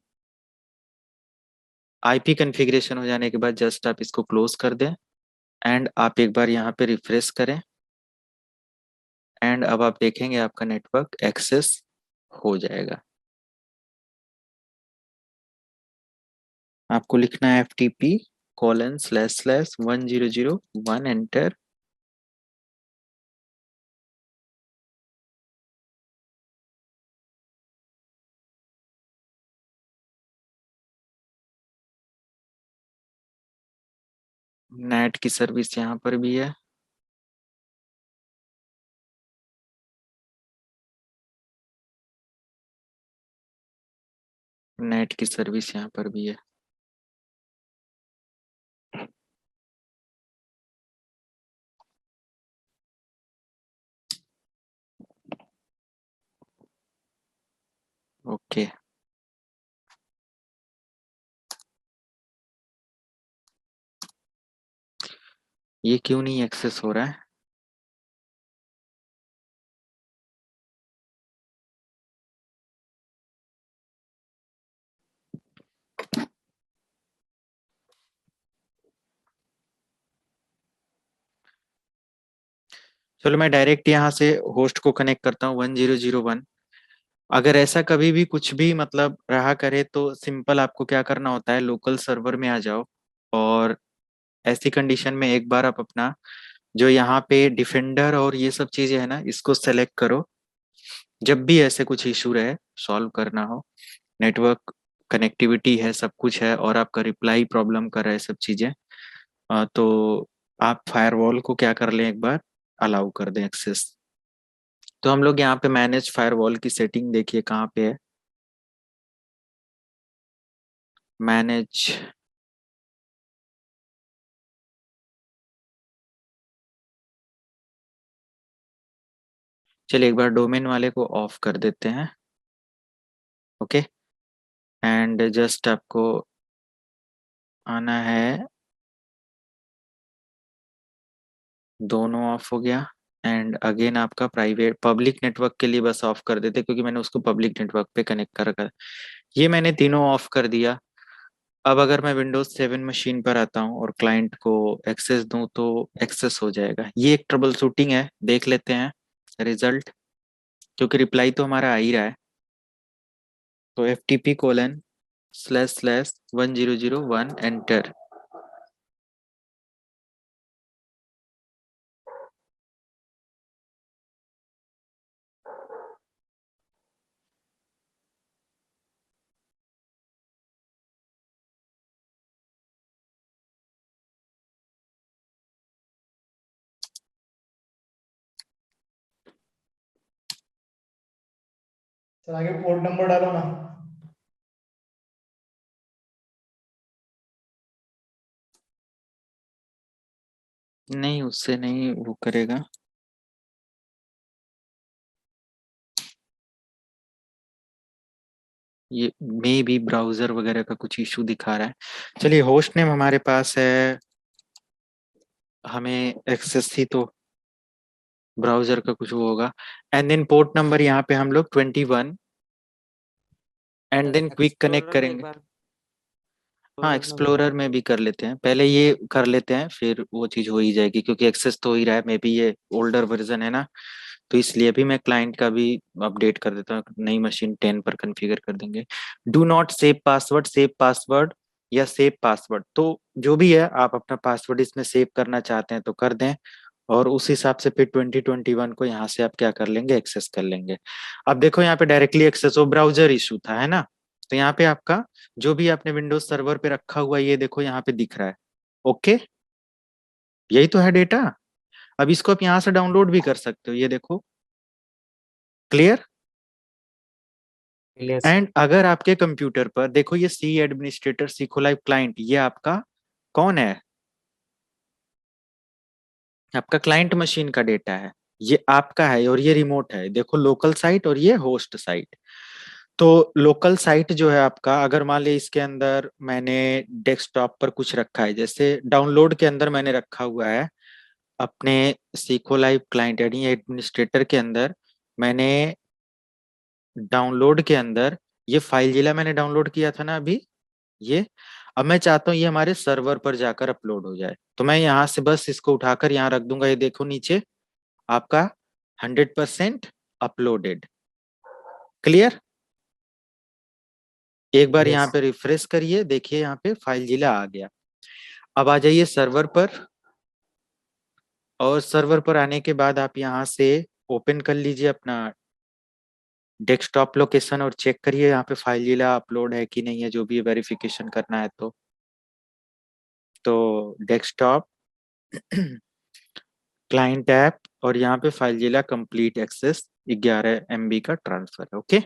Speaker 1: IP configuration हो जाने के बाद जस्ट आप इसको क्लोज कर दें एंड आप एक बार यहाँ पे रिफ्रेश करें एंड अब आप देखेंगे आपका नेटवर्क एक्सेस हो जाएगा। आपको लिखना है FTP://1001 एंटर। नेट की सर्विस यहाँ पर भी है, नेट की सर्विस यहाँ पर भी है। ओके, ये क्यों नहीं एक्सेस हो रहा है? चलो मैं डायरेक्ट यहाँ से होस्ट को कनेक्ट करता हूँ 1001। अगर ऐसा कभी भी कुछ भी मतलब रहा करे तो सिंपल आपको क्या करना होता है, लोकल सर्वर में आ जाओ और ऐसी कंडीशन में एक बार आप अपना जो यहाँ पे डिफेंडर और ये सब चीजें है ना इसको सेलेक्ट करो। जब भी ऐसे कुछ इशू रहे सॉल्व करना हो, नेटवर्क कनेक्टिविटी है सब कुछ है और आपका रिप्लाई प्रॉब्लम कर रहा है सब चीजें, तो आप फायरवॉल को क्या कर लें एक बार अलाउ कर दें एक्सेस। तो हम लोग यहाँ पे मैनेज फायरवॉल की सेटिंग देखिए कहाँ पे है, मैनेज चलिए एक बार डोमेन वाले को ऑफ कर देते हैं। ओके, एंड जस्ट आपको आना है, दोनों ऑफ हो गया। एंड अगेन आपका प्राइवेट पब्लिक नेटवर्क के लिए बस ऑफ कर देते क्योंकि मैंने उसको पब्लिक नेटवर्क पे कनेक्ट कर रखा है। ये मैंने तीनों ऑफ कर दिया। अब अगर मैं विंडोज 7 मशीन पर आता हूँ और क्लाइंट को एक्सेस दूं तो एक्सेस हो जाएगा। ये एक ट्रबल शूटिंग है, देख लेते हैं रिजल्ट, क्योंकि रिप्लाई तो हमारा आ ही रहा है। तो FTP://1001 एंटर।
Speaker 4: सर आगे पोर्ट नंबर डालो ना।
Speaker 1: नहीं, उससे नहीं वो करेगा। ये मे भी ब्राउजर वगैरह का कुछ इशू दिखा रहा है। चलिए होस्ट नेम हमारे पास है, हमें एक्सेस थी तो ब्राउजर का कुछ वो होगा। एंड देन पोर्ट नंबर यहाँ पे हम लोग 21 and then quick connect
Speaker 2: explorer में एक
Speaker 1: करेंगे।
Speaker 2: बार
Speaker 1: हाँ,
Speaker 2: पोर्ट नंबर
Speaker 1: एक्सप्लोरर में भी कर लेते हैं, पहले ये कर लेते हैं फिर वो चीज हो ही जाएगी, क्योंकि एक्सेस तो हो ही रहा है। मे बी ये ओल्डर वर्जन है ना, तो इसलिए भी मैं क्लाइंट का भी अपडेट कर देता हूँ, नई मशीन 10 पर कॉन्फ़िगर कर देंगे। डू नॉट सेव पासवर्ड या सेव पासवर्ड, तो जो भी है आप अपना पासवर्ड इसमें सेव करना चाहते हैं तो कर दें, और उस हिसाब से फिर 2021 को यहाँ से आप क्या कर लेंगे, एक्सेस कर लेंगे। अब देखो यहाँ पे डायरेक्टली एक्सेस हो, ब्राउजर इशू था है ना, तो यहाँ पे आपका जो भी आपने विंडोज सर्वर पे रखा हुआ है ये देखो यहाँ पे दिख रहा है। ओके, यही तो है डेटा। अब इसको आप यहाँ से डाउनलोड भी कर सकते हो, ये देखो, क्लियर।
Speaker 2: यस
Speaker 1: एंड अगर आपके कंप्यूटर पर देखो ये सी एडमिनिस्ट्रेटर सिकोलाइव क्लाइंट, ये आपका कौन है, आपका क्लाइंट मशीन का डेटा है, ये आपका है, और ये रिमोट है। देखो लोकल साइट और ये होस्ट साइट। तो लोकल साइट जो है आपका, अगर मान ली इसके अंदर मैंने डेस्कटॉप पर कुछ रखा है, जैसे डाउनलोड के अंदर मैंने रखा हुआ है अपने सिकोलाइव क्लाइंट यानी एडमिनिस्ट्रेटर के अंदर, मैंने डाउनलोड के अंदर ये फाइल जिला मैंने डाउनलोड किया था ना अभी, ये अब मैं चाहता हूँ ये हमारे सर्वर पर जाकर अपलोड हो जाए, तो मैं यहाँ से बस इसको उठाकर यहाँ रख दूंगा। ये देखो नीचे आपका 100% अपलोडेड, क्लियर। एक बार यहाँ
Speaker 2: यस
Speaker 1: पे रिफ्रेश करिए, देखिए यहाँ पे फाइल जिला आ गया। अब आ जाइए सर्वर पर, और सर्वर पर आने के बाद आप यहाँ से ओपन कर लीजिए अपना डेस्कटॉप लोकेशन और चेक करिए यहाँ पे फाइल जिला अपलोड है कि नहीं है, जो भी वेरिफिकेशन करना है। तो डेस्कटॉप क्लाइंट ऐप और यहाँ पे फाइल जिला कंप्लीट एक्सेस 11 MB का ट्रांसफर है। ओके,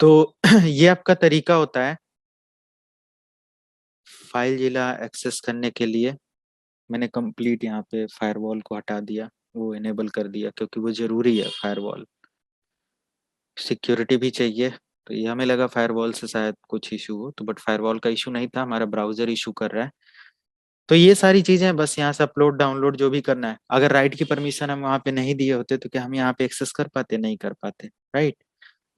Speaker 1: तो ये आपका तरीका होता है फाइल जिला एक्सेस करने के लिए। मैंने कंप्लीट यहाँ पे फायरवॉल को हटा दिया, वो इनेबल कर दिया क्योंकि वो जरूरी है, फायरवॉल सिक्योरिटी भी चाहिए। तो ये हमें लगा फायरवॉल से शायद कुछ इशू हो, तो बट फायरवॉल का इशू नहीं था, हमारा ब्राउजर इशू कर रहा है। तो ये सारी चीजें बस यहाँ से अपलोड डाउनलोड जो भी करना है, अगर राइट की परमिशन हम वहाँ पे नहीं दिए होते तो क्या हम यहाँ पे एक्सेस कर पाते, नहीं कर पाते, राइट।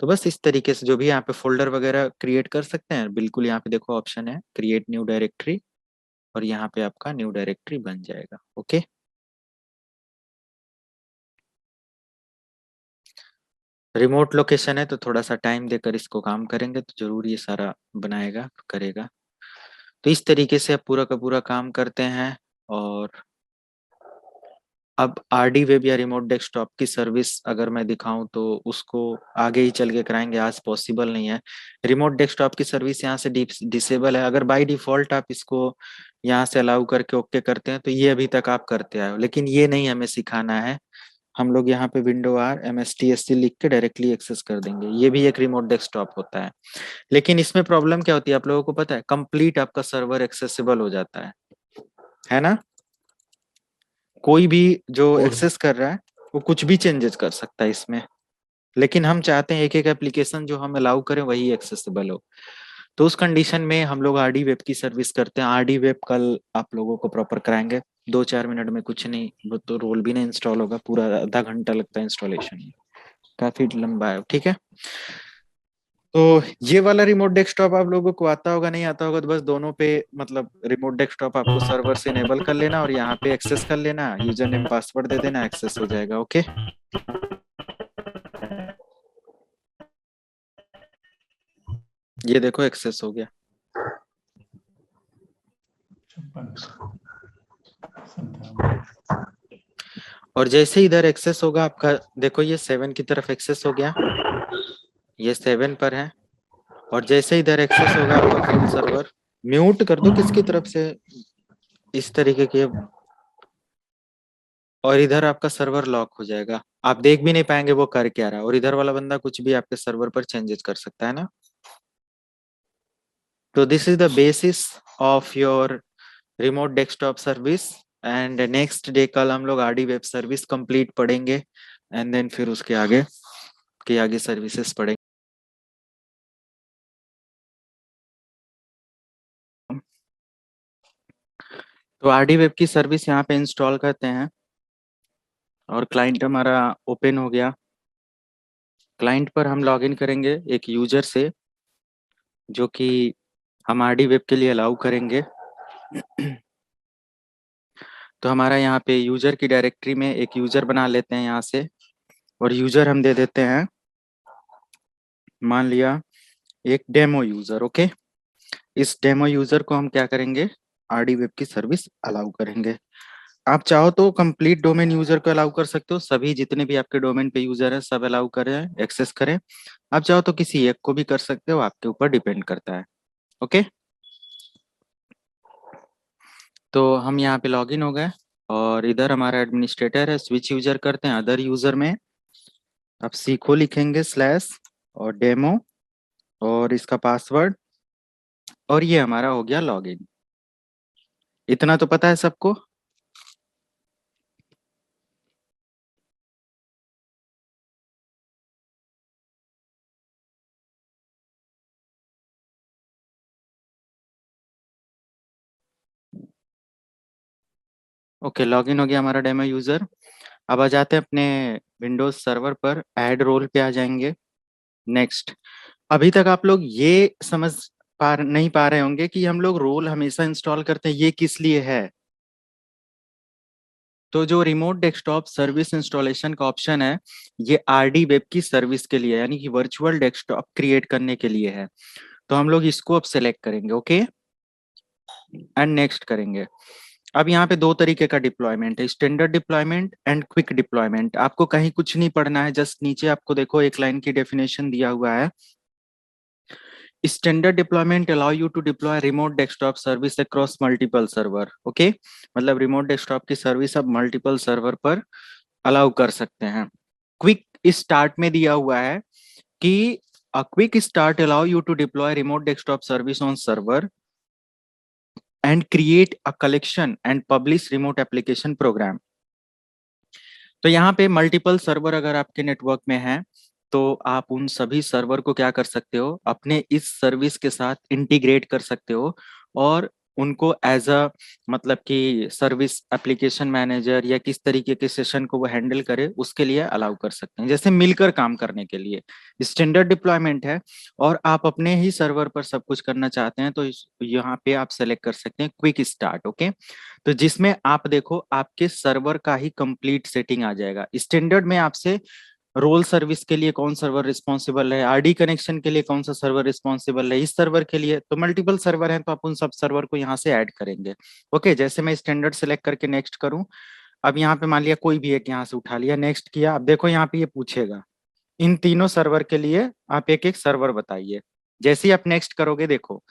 Speaker 1: तो बस इस तरीके से जो भी यहाँ पे फोल्डर वगैरह क्रिएट कर सकते हैं, बिल्कुल यहाँ पे देखो ऑप्शन है क्रिएट न्यू डायरेक्टरी, और यहाँ पे आपका न्यू डायरेक्टरी बन जाएगा। ओके, रिमोट लोकेशन है तो थोड़ा सा टाइम देकर इसको काम करेंगे तो जरूर ये सारा बनाएगा करेगा। तो इस तरीके से आप पूरा का पूरा काम करते हैं। और अब आरडी वेब या रिमोट डेस्कटॉप की सर्विस अगर मैं दिखाऊं तो उसको आगे ही चल के कराएंगे, आज पॉसिबल नहीं है। रिमोट डेस्कटॉप की सर्विस यहाँ से डिसेबल है, अगर बाय डिफॉल्ट आप इसको यहाँ से अलाउ करके ओके करते हैं तो ये अभी तक आप करते आए हो, लेकिन ये नहीं हमें सिखाना है। हम लोग यहाँ पे विंडो आर MSTSC लिख के डायरेक्टली एक्सेस कर देंगे। ये भी एक रिमोट डेस्कटॉप होता है, लेकिन इसमें प्रॉब्लम क्या होती है आप लोगों को पता है? कंप्लीट आपका सर्वर एक्सेसिबल हो जाता है ना? कोई भी जो एक्सेस कर रहा है वो कुछ भी चेंजेस कर सकता है इसमें, लेकिन हम चाहते हैं एक एक एप्लीकेशन जो हम अलाउ करें वही एक्सेसिबल हो। तो उस कंडीशन में हम लोग RD वेब की सर्विस करते हैं। RD वेब कल आप लोगों को प्रॉपर कराएंगे 2-4 मिनट में, कुछ नहीं, वो तो रोल भी नहीं इंस्टॉल होगा, पूरा आधा घंटा लगता है इंस्टॉलेशन में, काफी लंबा है। ठीक है, तो ये वाला रिमोट डेस्कटॉप आप लोगों को आता होगा नहीं आता होगा, तो बस दोनों पे मतलब रिमोट डेस्कटॉप आपको सर्वर से इनेबल कर लेना और यहाँ पे एक्सेस कर लेना, यूजर नेम पासवर्ड दे देना, एक्सेस हो जाएगा। ओके, ये देखो एक्सेस हो गया। और जैसे इधर एक्सेस होगा आपका, देखो ये 7 की तरफ एक्सेस हो गया, ये 7 पर है, और जैसे इधर एक्सेस होगा आपका फुल सर्वर, म्यूट कर दो किसकी तरफ से, इस तरीके के, और इधर आपका सर्वर लॉक हो जाएगा, आप देख भी नहीं पाएंगे वो कर क्या रहा है, और इधर वाला बंदा कुछ भी आपके सर्वर पर चेंजेस कर सकता है ना। तो this is the basis of your remote desktop service, and next day कल हम लोग RD वेब सर्विस कंप्लीट पढ़ेंगे, एंड देन फिर उसके आगे सर्विसेज पढ़ेंगे। तो RD वेब की सर्विस यहाँ पे इंस्टॉल करते हैं, और क्लाइंट हमारा ओपन हो गया। क्लाइंट पर हम लॉगिन करेंगे एक यूजर से, जो कि हम RD वेब के लिए अलाउ करेंगे। तो हमारा यहाँ पे यूजर की डायरेक्टरी में एक यूजर बना लेते हैं यहाँ से, और यूजर हम दे देते हैं, मान लिया एक डेमो यूजर। ओके, इस डेमो यूजर को हम क्या करेंगे, RD वेब की सर्विस अलाउ करेंगे। आप चाहो तो कंप्लीट डोमेन यूजर को अलाउ कर सकते हो, सभी जितने भी आपके डोमेन पे यूजर है सब अलाउ करें, एक्सेस करें। आप चाहो तो किसी एक को भी कर सकते हो, आपके ऊपर डिपेंड करता है। ओके, तो हम यहाँ पे लॉगिन हो गए, और इधर हमारा एडमिनिस्ट्रेटर है, स्विच यूजर करते हैं अदर यूजर में। आप सीखो लिखेंगे स्लैश और डेमो और इसका पासवर्ड, और ये हमारा हो गया लॉगिन। इतना तो पता है सबको। ओके, लॉगिन हो गया हमारा डेमो यूजर। अब आ जाते हैं अपने विंडोज सर्वर पर, ऐड रोल पे आ जाएंगे। नेक्स्ट, अभी तक आप लोग ये समझ नहीं पा रहे होंगे कि हम लोग रोल हमेशा इंस्टॉल करते हैं, ये किस लिए है। तो जो रिमोट डेस्कटॉप सर्विस इंस्टॉलेशन का ऑप्शन है, ये RD वेब की सर्विस के लिए, यानी कि वर्चुअल डेस्कटॉप क्रिएट करने के लिए है। तो हम लोग इसको अब सेलेक्ट करेंगे, ओके, एंड नेक्स्ट करेंगे। अब यहाँ पे 2 तरीके का डिप्लॉयमेंट है, standard deployment and quick deployment. आपको कहीं कुछ नहीं पढ़ना है, जस्ट नीचे आपको देखो एक लाइन की डेफिनेशन दिया हुआ है, standard deployment allow you to deploy remote desktop service across multiple server. Okay, मतलब रिमोट डेस्कटॉप की सर्विस आप मल्टीपल सर्वर पर अलाउ कर सकते हैं। क्विक स्टार्ट में दिया हुआ है कि a quick start allow you to deploy remote desktop service on server and create a collection and publish remote application program। तो यहाँ पे मल्टीपल सर्वर अगर आपके नेटवर्क में है, तो आप उन सभी सर्वर को क्या कर सकते हो, अपने इस सर्विस के साथ इंटीग्रेट कर सकते हो, और उनको एज अ मतलब कि सर्विस एप्लीकेशन मैनेजर या किस तरीके के सेशन को वो हैंडल करे उसके लिए अलाउ कर सकते हैं, जैसे मिलकर काम करने के लिए। स्टैंडर्ड डिप्लॉयमेंट है और आप अपने ही सर्वर पर सब कुछ करना चाहते हैं, तो यहाँ पे आप सेलेक्ट कर सकते हैं क्विक स्टार्ट। ओके, तो जिसमें आप देखो आपके सर्वर का ही कंप्लीट सेटिंग आ जाएगा। स्टैंडर्ड में आपसे रोल सर्विस के लिए कौन सर्वर रिस्पॉन्सिबल है, RD कनेक्शन के लिए कौन सा सर्वर रिस्पॉन्सिबल है, इस सर्वर के लिए तो मल्टीपल सर्वर हैं, तो आप उन सब सर्वर को यहाँ से ऐड करेंगे। ओके, जैसे मैं स्टैंडर्ड सेलेक्ट करके नेक्स्ट करूं, अब यहाँ पे मान लिया कोई भी एक यहाँ से उठा लिया, नेक्स्ट किया, अब देखो यहाँ पे ये पूछेगा इन तीनों सर्वर के लिए आप एक एक सर्वर बताइए। जैसे ही आप नेक्स्ट करोगे, देखो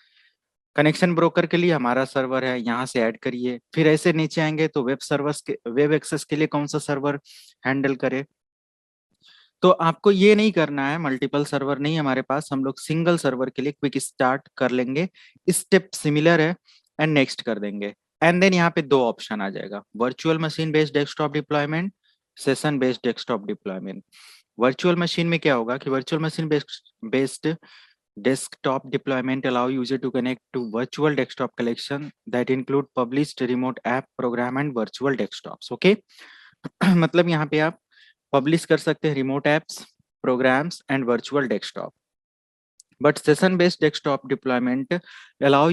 Speaker 1: कनेक्शन ब्रोकर के लिए हमारा सर्वर है, यहाँ से ऐड करिए। फिर ऐसे नीचे आएंगे तो वेब एक्सेस के लिए कौन सा सर्वर हैंडल करे। तो आपको ये नहीं करना है, मल्टीपल सर्वर नहीं हमारे पास, हम लोग सिंगल सर्वर के लिए क्विक स्टार्ट कर लेंगे, स्टेप सिमिलर है, एंड नेक्स्ट कर देंगे। एंड देन यहाँ पे दो ऑप्शन आ जाएगा, virtual machine based desktop deployment, session based desktop deployment. Virtual machine में क्या होगा कि virtual machine based desktop deployment allow user to connect to virtual desktop collection that include published remote app program and virtual desktops. Okay. मतलब यहाँ पे आप publish कर सकते हैं remote apps, programs and virtual desktop. But session-based desktop deployment allow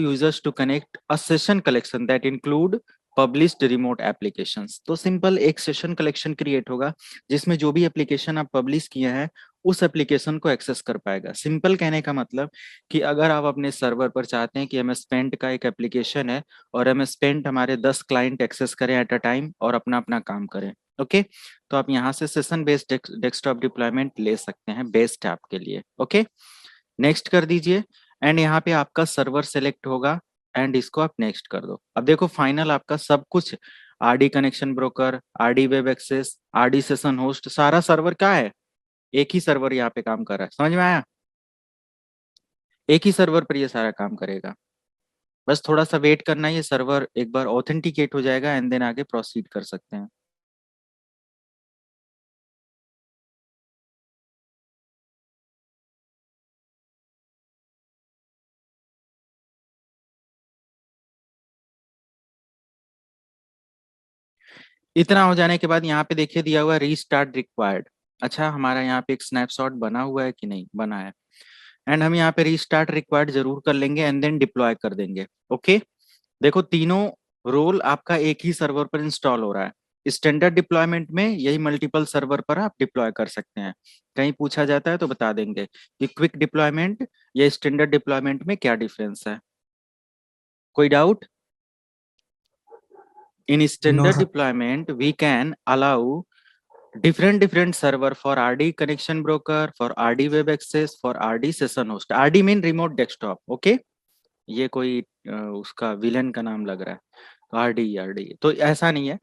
Speaker 1: users to connect a session collection that include published remote applications. तो simple एक session collection create होगा जिसमें जो भी एप्लीकेशन आप पब्लिश किए हैं उस एप्लीकेशन को एक्सेस कर पाएगा। सिंपल कहने का मतलब कि अगर आप अपने सर्वर पर चाहते हैं कि एमएस पेंट का एक एप्लीकेशन है और एमएस पेंट हमारे 10 क्लाइंट एक्सेस करें एट अ टाइम और अपना अपना काम करें, ओके, तो आप यहाँ से सेशन बेस्ड डेस्कटॉप डिप्लॉयमेंट ले सकते हैं बेस्ट ऐप के लिए। ओके, नेक्स्ट कर दीजिए एंड यहाँ पे आपका सर्वर सेलेक्ट होगा एंड इसको आप नेक्स्ट कर दो। अब देखो फाइनल आपका सब कुछ RD connection broker, RD web access, RD session host, सारा सर्वर क्या है, एक ही सर्वर यहाँ पे काम कर रहा है। समझ में आया? एक ही सर्वर पर ये सारा काम करेगा, बस थोड़ा सा वेट करना है, ये सर्वर एक बार ऑथेंटिकेट हो जाएगा एंड देन आगे प्रोसीड कर सकते हैं। इतना हो जाने के बाद यहाँ पे देखिए दिया हुआ है रीस्टार्ट रिक्वायर्ड। अच्छा, हमारा यहाँ पे एक स्नैपशॉट बना हुआ है कि नहीं बना है, एंड हम यहाँ पे रीस्टार्ट रिक्वायर्ड जरूर कर लेंगे एंड देन डिप्लॉय कर देंगे। ओके, देखो तीनों रोल आपका एक ही सर्वर पर इंस्टॉल हो रहा है। स्टैंडर्ड डिप्लॉयमेंट में यही मल्टीपल सर्वर पर आप डिप्लॉय कर सकते हैं। कहीं पूछा जाता है तो बता देंगे कि क्विक डिप्लॉयमेंट या स्टैंडर्ड डिप्लॉयमेंट में क्या डिफरेंस है। कोई doubt? In standard
Speaker 2: sir.
Speaker 1: deployment, we can allow different server for RD connection broker, for RD web access, for RD session host. RD mean remote desktop. Okay, ये कोई उसका villain का नाम लग रहा है, तो RD तो ऐसा नहीं है।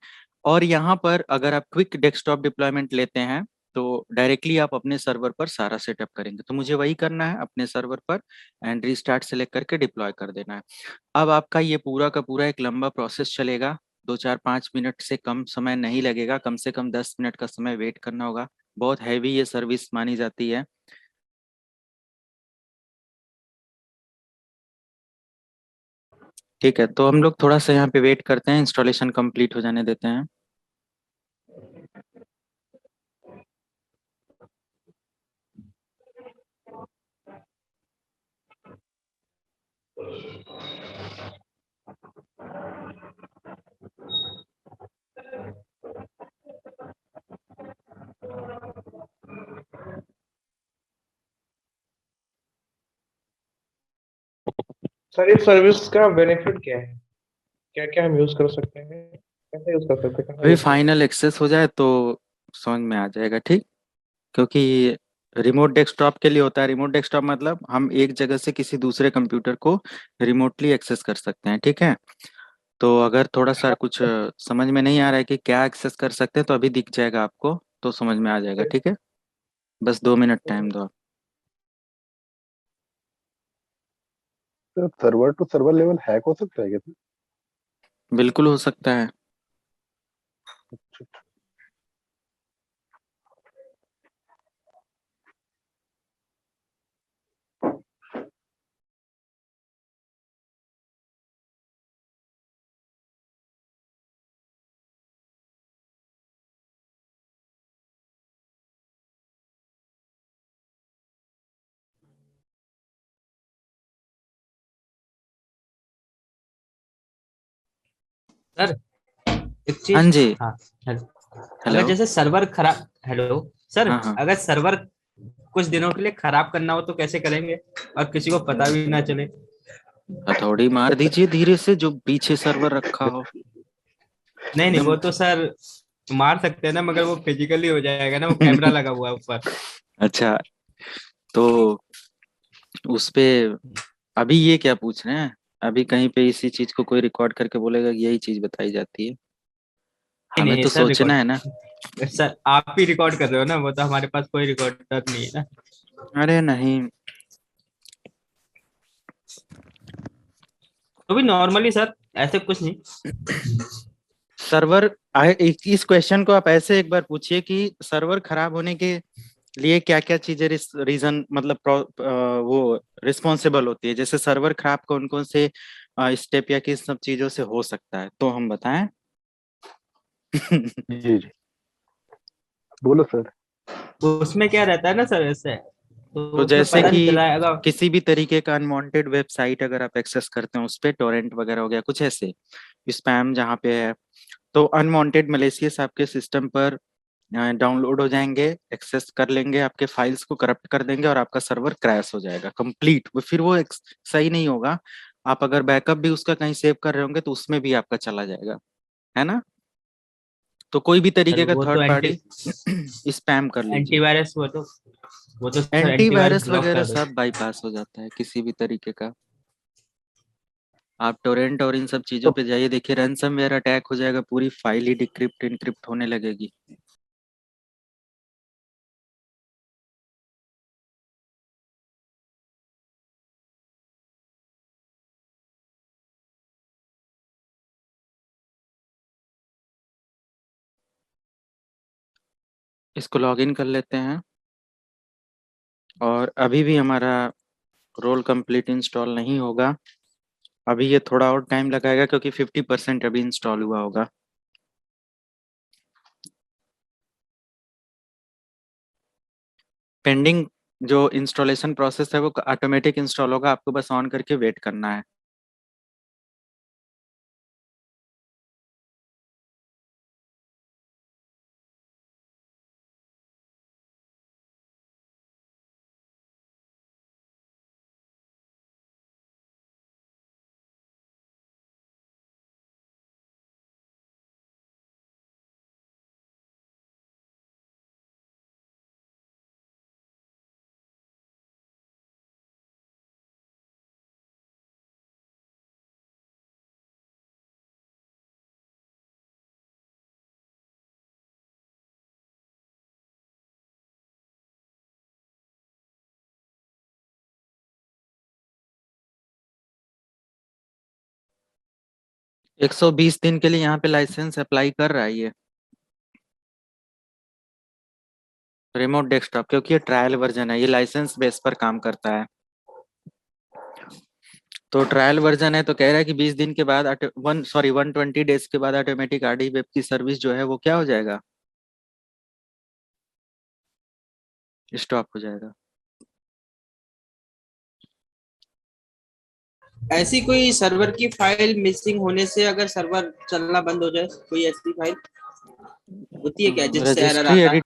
Speaker 1: और यहाँ पर अगर आप क्विक डेस्कटॉप डिप्लॉयमेंट लेते हैं तो डायरेक्टली आप अपने सर्वर पर सारा सेटअप करेंगे, तो मुझे वही करना है अपने सर्वर पर एंड रीस्टार्ट सेलेक्ट करके डिप्लॉय कर देना है। अब आपका ये पूरा का पूरा एक लंबा प्रोसेस चलेगा, 2-4-5 मिनट से कम समय नहीं लगेगा, कम से कम 10 मिनट का समय वेट करना होगा। बहुत हैवी ये सर्विस मानी जाती है। ठीक है, तो हम लोग थोड़ा सा यहाँ पे वेट करते हैं, इंस्टॉलेशन कंप्लीट हो जाने देते हैं।
Speaker 3: सर इस सर्विस का बेनिफिट क्या है, क्या क्या हम यूज कर सकते हैं, कैसे यूज कर सकते हैं?
Speaker 1: अभी फाइनल एक्सेस हो जाए तो समझ में आ जाएगा, ठीक, क्योंकि रिमोट डेस्कटॉप के लिए होता है। रिमोट डेस्कटॉप मतलब हम एक जगह से किसी दूसरे कंप्यूटर को रिमोटली एक्सेस कर सकते हैं, ठीक है। तो अगर थोड़ा सा कुछ समझ में नहीं आ रहा है कि क्या एक्सेस कर सकते हैं तो अभी दिख जाएगा आपको, तो समझ में आ जाएगा, ठीक है। बस 2 मिनट टाइम दो आप।
Speaker 5: Server to server level hack हो सकता है क्या?
Speaker 1: बिल्कुल हो सकता है।
Speaker 2: सर एक
Speaker 1: हाँ
Speaker 2: चीज,
Speaker 1: जी,
Speaker 2: हाँ हेलो,
Speaker 1: हेलो।
Speaker 2: अगर जैसे सर्वर खराब, हेलो सर,
Speaker 1: हाँ हाँ,
Speaker 2: अगर सर्वर कुछ दिनों के लिए खराब करना हो तो कैसे करेंगे और किसी को पता भी ना चले?
Speaker 1: हथौड़ी मार दीजिए धीरे से, जो पीछे सर्वर रखा हो।
Speaker 2: नहीं नहीं,
Speaker 1: एकदम।
Speaker 2: वो तो सर मार सकते हैं ना, मगर वो फिजिकली हो जाएगा ना, वो कैमरा लगा हुआ है ऊपर।
Speaker 1: अच्छा, तो उस पे अभी ये क्या पूछ रहे हैं? अभी कहीं पे इसी चीज को कोई रिकॉर्ड करके बोलेगा कि यही चीज बताई जाती है? हमें
Speaker 2: नहीं
Speaker 1: तो
Speaker 2: सर,
Speaker 1: सोचना है ना।
Speaker 2: रिकॉर्ड सर आप ही रिकॉर्ड कर रहे हो ना, वो तो हमारे पास कोई रिकॉर्डर नहीं है ना।
Speaker 1: अरे नहीं,
Speaker 2: तो भी नॉर्मली सर, ऐसे कुछ नहीं।
Speaker 1: सर्वर इस क्वेश्चन को आप ऐसे एक बार पूछिए कि सर्वर खराब होने के लिए क्या क्या चीजें रीजन मतलब वो रिस्पॉन्सिबल होती है। जैसे सर्वर खराब कौन कौन से स्टेप या किस सब चीजों से हो सकता है, तो हम बताएं।
Speaker 5: जी जी, बोलो सर।
Speaker 2: उसमें क्या रहता है ना सर, ऐसे
Speaker 1: तो
Speaker 2: तो उसमें
Speaker 1: जैसे
Speaker 2: पता
Speaker 1: कि
Speaker 2: नहीं चला है अगर।
Speaker 1: किसी भी तरीके का अनवांटेड वेबसाइट अगर आप एक्सेस करते हैं, उस पे टोरेंट वगैरह हो गया कुछ ऐसे, स्पैम जहाँ पे है, तो अनवांटेड मलेशियस आपके सिस्टम पर डाउनलोड हो जाएंगे, एक्सेस कर लेंगे, आपके फाइल्स को करप्ट कर देंगे और आपका सर्वर क्रैश हो जाएगा कंप्लीट। फिर वो सही नहीं होगा। आप अगर बैकअप भी उसका कहीं सेव कर रहे होंगे तो उसमें भी आपका चला जाएगा, है ना। तो कोई भी
Speaker 2: सर
Speaker 1: तरीके का
Speaker 2: वो तो
Speaker 1: थर्ड पार्टी स्पैम कर लीजिए।
Speaker 2: एंटीवायरस, वो तो सर एंटीवायरस
Speaker 1: एंटीवायरस
Speaker 2: ब्लॉक
Speaker 1: वगैरह
Speaker 2: कर दो।
Speaker 1: सब बाईपास हो जाता है किसी भी तरीके का। आप टोरेंट और इन सब चीजों
Speaker 5: तो
Speaker 1: पे जाइए, देखिए रैनसमवेयर अटैक हो जाएगा, पूरी फाइल ही डिक्रिप्ट इनक्रिप्ट होने लगेगी। इसको लॉगिन कर लेते हैं। और अभी भी हमारा रोल कंप्लीट इंस्टॉल नहीं होगा। अभी ये थोड़ा और टाइम लगाएगा क्योंकि 50% अभी इंस्टॉल हुआ होगा। पेंडिंग जो इंस्टॉलेशन प्रोसेस है वो ऑटोमेटिक इंस्टॉल होगा, आपको बस ऑन करके वेट करना है। एक 120 दिन के लिए यहाँ पे लाइसेंस अप्लाई कर रहा है ये रिमोट डेस्कटॉप, क्योंकि ये ट्रायल वर्जन है, ये लाइसेंस बेस पर काम करता है। तो ट्रायल वर्जन है तो कह रहा है कि 20 दिन के बाद 120 डेज के बाद ऑटोमेटिक आरडी वेब की सर्विस जो है वो क्या हो जाएगा, स्टॉप हो जाएगा।
Speaker 2: ऐसी कोई सर्वर की फाइल मिसिंग होने से अगर सर्वर चलना बंद हो जाए, कोई ऐसी फाइल होती है क्या जिससे एरर
Speaker 1: रजिस्ट्री
Speaker 2: आता है?
Speaker 1: एडिट।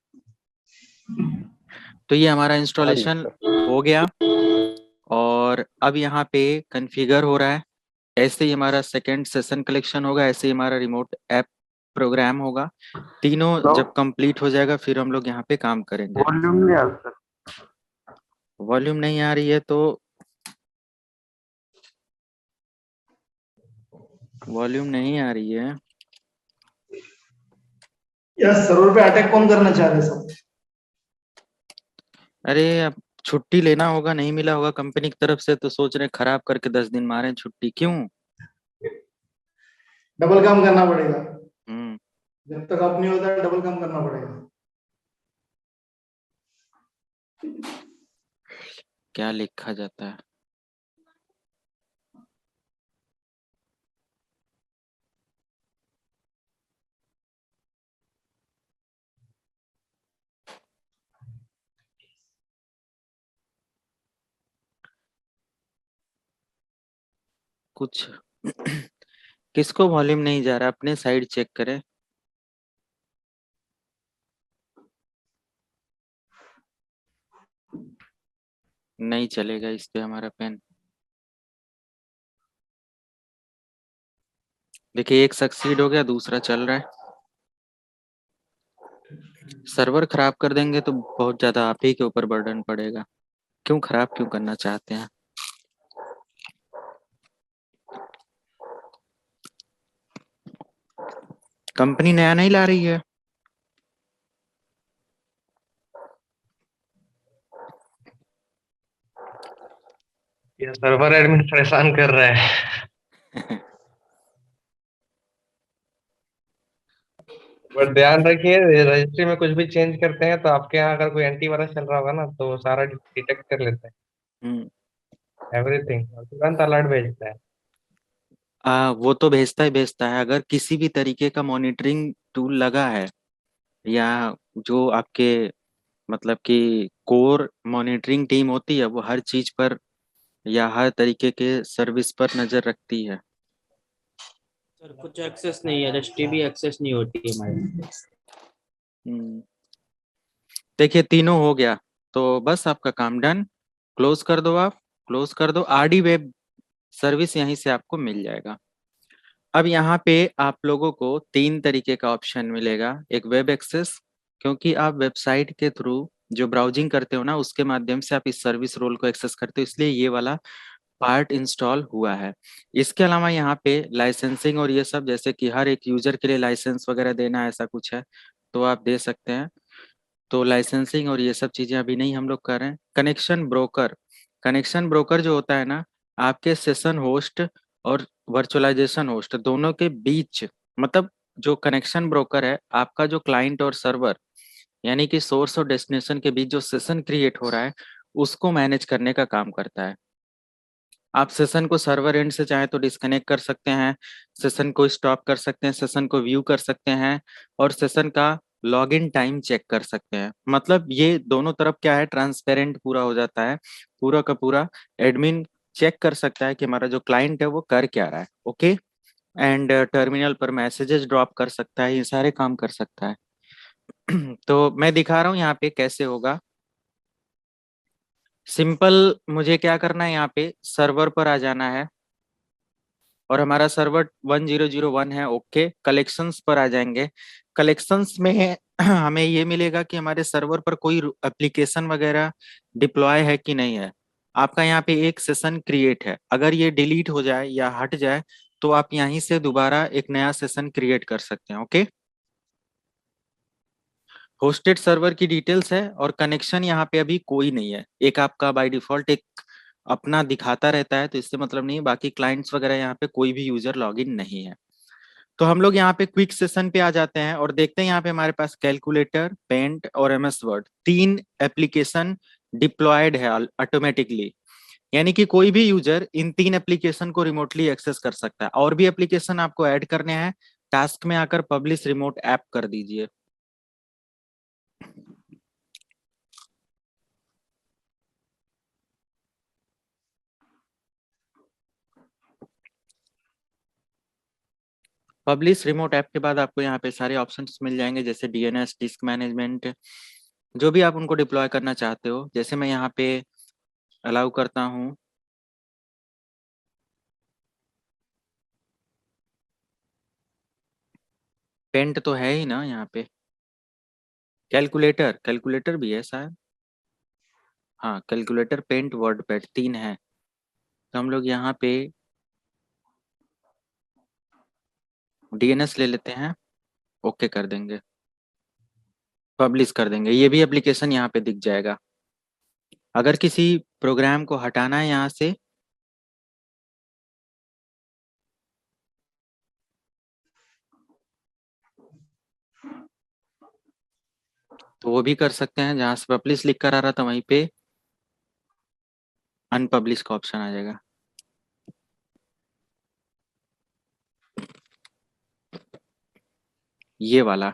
Speaker 1: तो ये हमारा
Speaker 5: आ रही है
Speaker 1: इंस्टॉलेशन
Speaker 5: सर।
Speaker 1: हो गया और अब यहाँ पे कॉन्फ़िगर हो रहा है। ऐसे ही हमारा सेकंड सेशन कलेक्शन होगा, ऐसे ही हमारा रिमोट ऐप प्रोग्राम होगा। तीनों जब कंप्लीट हो जाएगा फिर हम लोग यहाँ पे काम करेंगे।
Speaker 5: वॉल्यूम नहीं आ रहा सर।
Speaker 1: वॉल्यूम नहीं आ रही है तो वॉल्यूम नहीं आ रही है।
Speaker 4: यार सर्वर पे अटैक कौन करना चाह रहे हैं सब?
Speaker 1: अरे अब छुट्टी लेना होगा, नहीं मिला होगा कंपनी की तरफ से, तो सोच रहे हैं खराब करके 10 दिन मारे छुट्टी क्यों।
Speaker 4: डबल काम करना पड़ेगा।
Speaker 1: हम्म।
Speaker 4: जब तक अप नहीं होता डबल काम करना पड़ेगा।
Speaker 1: क्या लिखा जाता है। कुछ किसको वॉल्यूम नहीं जा रहा, अपने साइड चेक करें। नहीं चलेगा इस पे हमारा पेन। देखिए एक सक्सीड हो गया, दूसरा चल रहा है। सर्वर खराब कर देंगे तो बहुत ज्यादा आप ही के ऊपर बर्डन पड़ेगा। क्यों खराब क्यों करना चाहते हैं। कंपनी नया नहीं ला रही है।
Speaker 3: ये सर्वर एडमिन परेशान कर रहा है। बट ध्यान रखिए, रजिस्ट्री में कुछ भी चेंज करते हैं तो आपके यहाँ अगर कोई एंटीवायरस चल रहा होगा ना तो वो सारा डिटेक्ट कर लेता
Speaker 1: हम्म,
Speaker 3: है एवरीथिंग, और तुरंत अलर्ट भेजता है।
Speaker 1: वो तो भेजता है। अगर किसी भी तरीके का मॉनिटरिंग टूल लगा है या जो आपके मतलब कि कोर मॉनिटरिंग टीम होती है, वो हर चीज पर या हर तरीके के सर्विस पर नजर रखती है।
Speaker 2: सर कुछ एक्सेस नहीं है, रजिस्ट्री भी एक्सेस नहीं होती है हमारी।
Speaker 1: हम्म, देखिए तीनों हो गया तो बस आपका काम डन। क्लोज कर दो, आप क्लोज कर दो। आरडी वेब सर्विस यहीं से आपको मिल जाएगा। अब यहाँ पे आप लोगों को तीन तरीके का ऑप्शन मिलेगा। एक वेब एक्सेस, क्योंकि आप वेबसाइट के थ्रू जो ब्राउजिंग करते हो ना, उसके माध्यम से आप इस सर्विस रोल को एक्सेस करते हो, इसलिए ये वाला पार्ट इंस्टॉल हुआ है। इसके अलावा यहाँ पे लाइसेंसिंग और ये सब, जैसे कि हर एक यूजर के लिए लाइसेंस वगैरह देना, ऐसा कुछ है तो आप दे सकते हैं। तो लाइसेंसिंग और ये सब चीजें अभी नहीं हम लोग कर रहे हैं। कनेक्शन ब्रोकर जो होता है ना, आपके सेशन होस्ट और वर्चुअलाइजेशन होस्ट दोनों के बीच, मतलब जो कनेक्शन ब्रोकर है, आपका जो क्लाइंट और सर्वर यानी कि सोर्स और डेस्टिनेशन के बीच जो सेशन क्रिएट हो रहा है, उसको मैनेज करने का काम करता है। आप सेशन को सर्वर एंड से चाहे तो डिस्कनेक्ट कर सकते हैं, सेशन को स्टॉप कर सकते हैं, सेशन को व्यू कर सकते हैं, और सेशन का लॉगिन टाइम चेक कर सकते हैं। मतलब ये दोनों तरफ क्या है, ट्रांसपेरेंट पूरा हो जाता है। पूरा का पूरा एडमिन चेक कर सकता है कि हमारा जो क्लाइंट है वो कर क्या रहा है। ओके। एंड टर्मिनल पर मैसेजेस ड्रॉप कर सकता है, ये सारे काम कर सकता है। तो मैं दिखा रहा हूँ यहाँ पे कैसे होगा। सिंपल, मुझे क्या करना है, यहाँ पे सर्वर पर आ जाना है और हमारा सर्वर 1001 है। ओके, कलेक्शंस पर आ जाएंगे। कलेक्शंस में हमें ये मिलेगा कि हमारे सर्वर पर कोई एप्लीकेशन वगैरह डिप्लॉय है कि नहीं है। आपका यहाँ पे एक सेशन क्रिएट है, अगर ये डिलीट हो जाए या हट जाए तो आप यहीं से दोबारा एक नया सेशन क्रिएट कर सकते हैं। ओके। होस्टेड सर्वर की डिटेल्स है और कनेक्शन यहाँ पे अभी कोई नहीं है। एक आपका बाय डिफॉल्ट एक अपना दिखाता रहता है, तो इससे मतलब नहीं है। बाकी क्लाइंट्स वगैरह यहाँ पे कोई भी यूजर लॉगिन नहीं है। तो हम लोग यहाँ पे क्विक सेशन पे आ जाते हैं और देखते हैं यहाँ पे हमारे पास कैलकुलेटर, पेंट और एमएस वर्ड, तीन एप्लीकेशन डिप्लॉयड है ऑटोमेटिकली। यानी कि कोई भी यूजर इन तीन एप्लीकेशन को रिमोटली एक्सेस कर सकता है। और भी एप्लीकेशन आपको ऐड करने हैं, टास्क में आकर पब्लिश रिमोट ऐप कर दीजिए। पब्लिश रिमोट ऐप के बाद आपको यहाँ पे सारे ऑप्शंस मिल जाएंगे, जैसे डीएनएस, डिस्क मैनेजमेंट, जो भी आप उनको डिप्लॉय करना चाहते हो। जैसे मैं यहाँ पे अलाउ करता हूँ, पेंट तो है ही ना यहाँ पे, कैलकुलेटर, कैलकुलेटर भी है शायद। हाँ, कैलकुलेटर, पेंट, वर्ड पैड, तीन है। तो हम लोग यहाँ पे डीएनएस ले लेते हैं, ओके कर देंगे, पब्लिश कर देंगे। ये भी एप्लीकेशन यहाँ पे दिख जाएगा। अगर किसी प्रोग्राम को हटाना है यहाँ से, तो वो भी कर सकते हैं। जहां से पब्लिश लिख कर आ रहा था वहीं पे अनपब्लिश का ऑप्शन आ जाएगा। ये वाला,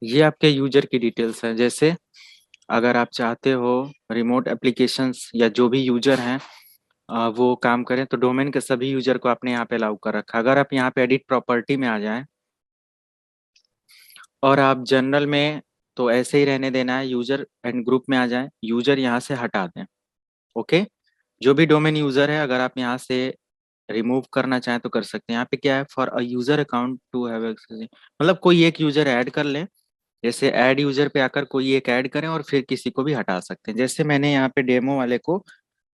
Speaker 1: ये आपके यूजर की डिटेल्स है। जैसे अगर आप चाहते हो रिमोट एप्लीकेशंस या जो भी यूजर हैं वो काम करें, तो डोमेन के सभी यूजर को आपने यहाँ पे अलाउ कर रखा। अगर आप यहाँ पे एडिट प्रॉपर्टी में आ जाएं और आप जनरल में, तो ऐसे ही रहने देना है। यूजर एंड ग्रुप में आ जाएं, यूजर यहाँ से हटा दें। ओके। जो भी डोमेन यूजर है, अगर आप यहाँ से रिमूव करना चाहें तो कर सकते हैं। यहाँ पे क्या है, for a user account to have access, मतलब कोई एक यूजर ऐड कर ले। जैसे ऐड यूजर पे आकर कोई एक ऐड करें और फिर किसी को भी हटा सकते हैं। जैसे मैंने यहाँ पे डेमो वाले को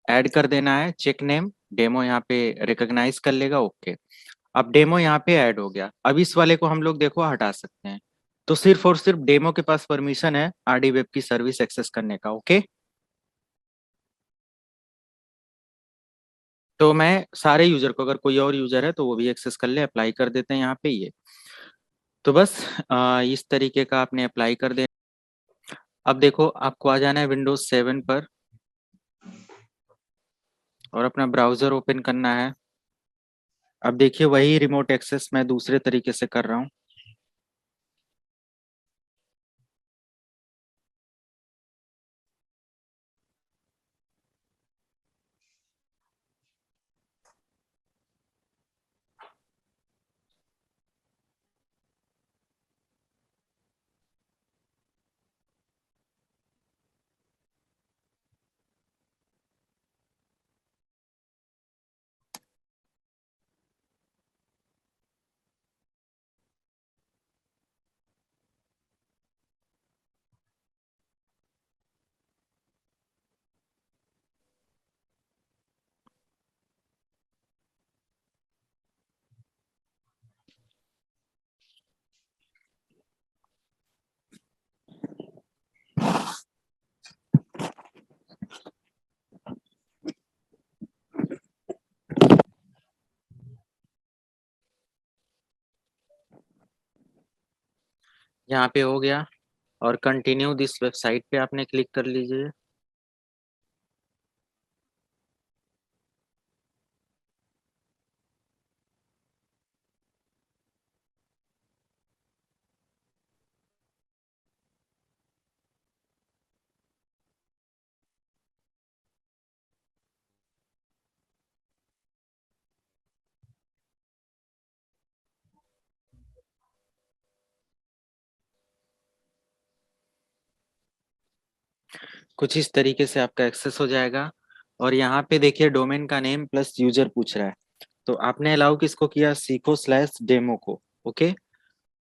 Speaker 1: ऐड कर देना है चेक नेम, डेमो यहाँ पे रिकॉग्नाइज कर लेगा। ओके, अब डेमो यहाँ पे ऐड हो गया। अब इस वाले को हम लोग देखो हटा सकते हैं। तो सिर्फ और सिर्फ डेमो के पास परमिशन है आरडी वेब की सर्विस एक्सेस करने का। ओके, तो मैं सारे यूजर को, अगर कोई और यूजर है तो वो भी एक्सेस कर ले। अप्लाई कर देते हैं यहाँ पे ये। तो बस इस तरीके का आपने अप्लाई कर दे। अब देखो आपको आ जाना है विंडोज 7 पर और अपना ब्राउजर ओपन करना है। अब देखिए वही रिमोट एक्सेस मैं दूसरे तरीके से कर रहा हूँ। यहाँ पे हो गया और कंटिन्यू दिस वेबसाइट पे आपने क्लिक कर लीजिए। कुछ इस तरीके से आपका एक्सेस हो जाएगा। और यहाँ पे देखिए डोमेन का नेम प्लस यूजर पूछ रहा है, तो आपने अलाउ किसको किया, सीखो/डेमो को। ओके,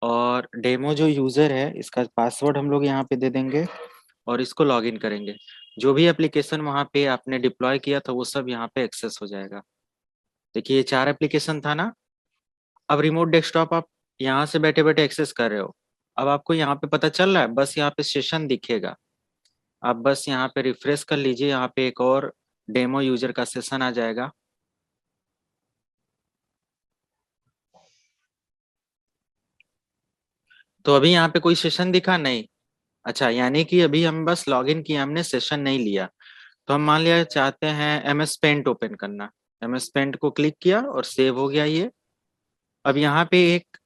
Speaker 1: और डेमो जो यूजर है इसका पासवर्ड हम लोग यहाँ पे दे देंगे और इसको लॉगिन करेंगे। जो भी एप्लीकेशन वहाँ पे आपने डिप्लॉय किया था वो सब यहाँ पे एक्सेस हो जाएगा। देखिए ये 4 एप्लीकेशन था ना। अब रिमोट डेस्कटॉप आप यहाँ से बैठे बैठे एक्सेस कर रहे हो। अब आपको यहाँ पे पता चल रहा है, बस यहाँ पे सेशन दिखेगा। आप बस यहाँ पे रिफ्रेश कर लीजिए, यहाँ पे एक और डेमो यूजर का सेशन आ जाएगा। तो अभी यहाँ पे कोई सेशन दिखा नहीं। अच्छा, यानी कि अभी हम बस लॉगिन किया, हमने सेशन नहीं लिया। तो हम मान लिया चाहते हैं एमएस पेंट ओपन करना। एमएस पेंट को क्लिक किया और सेव हो गया ये। अब यहाँ पे एक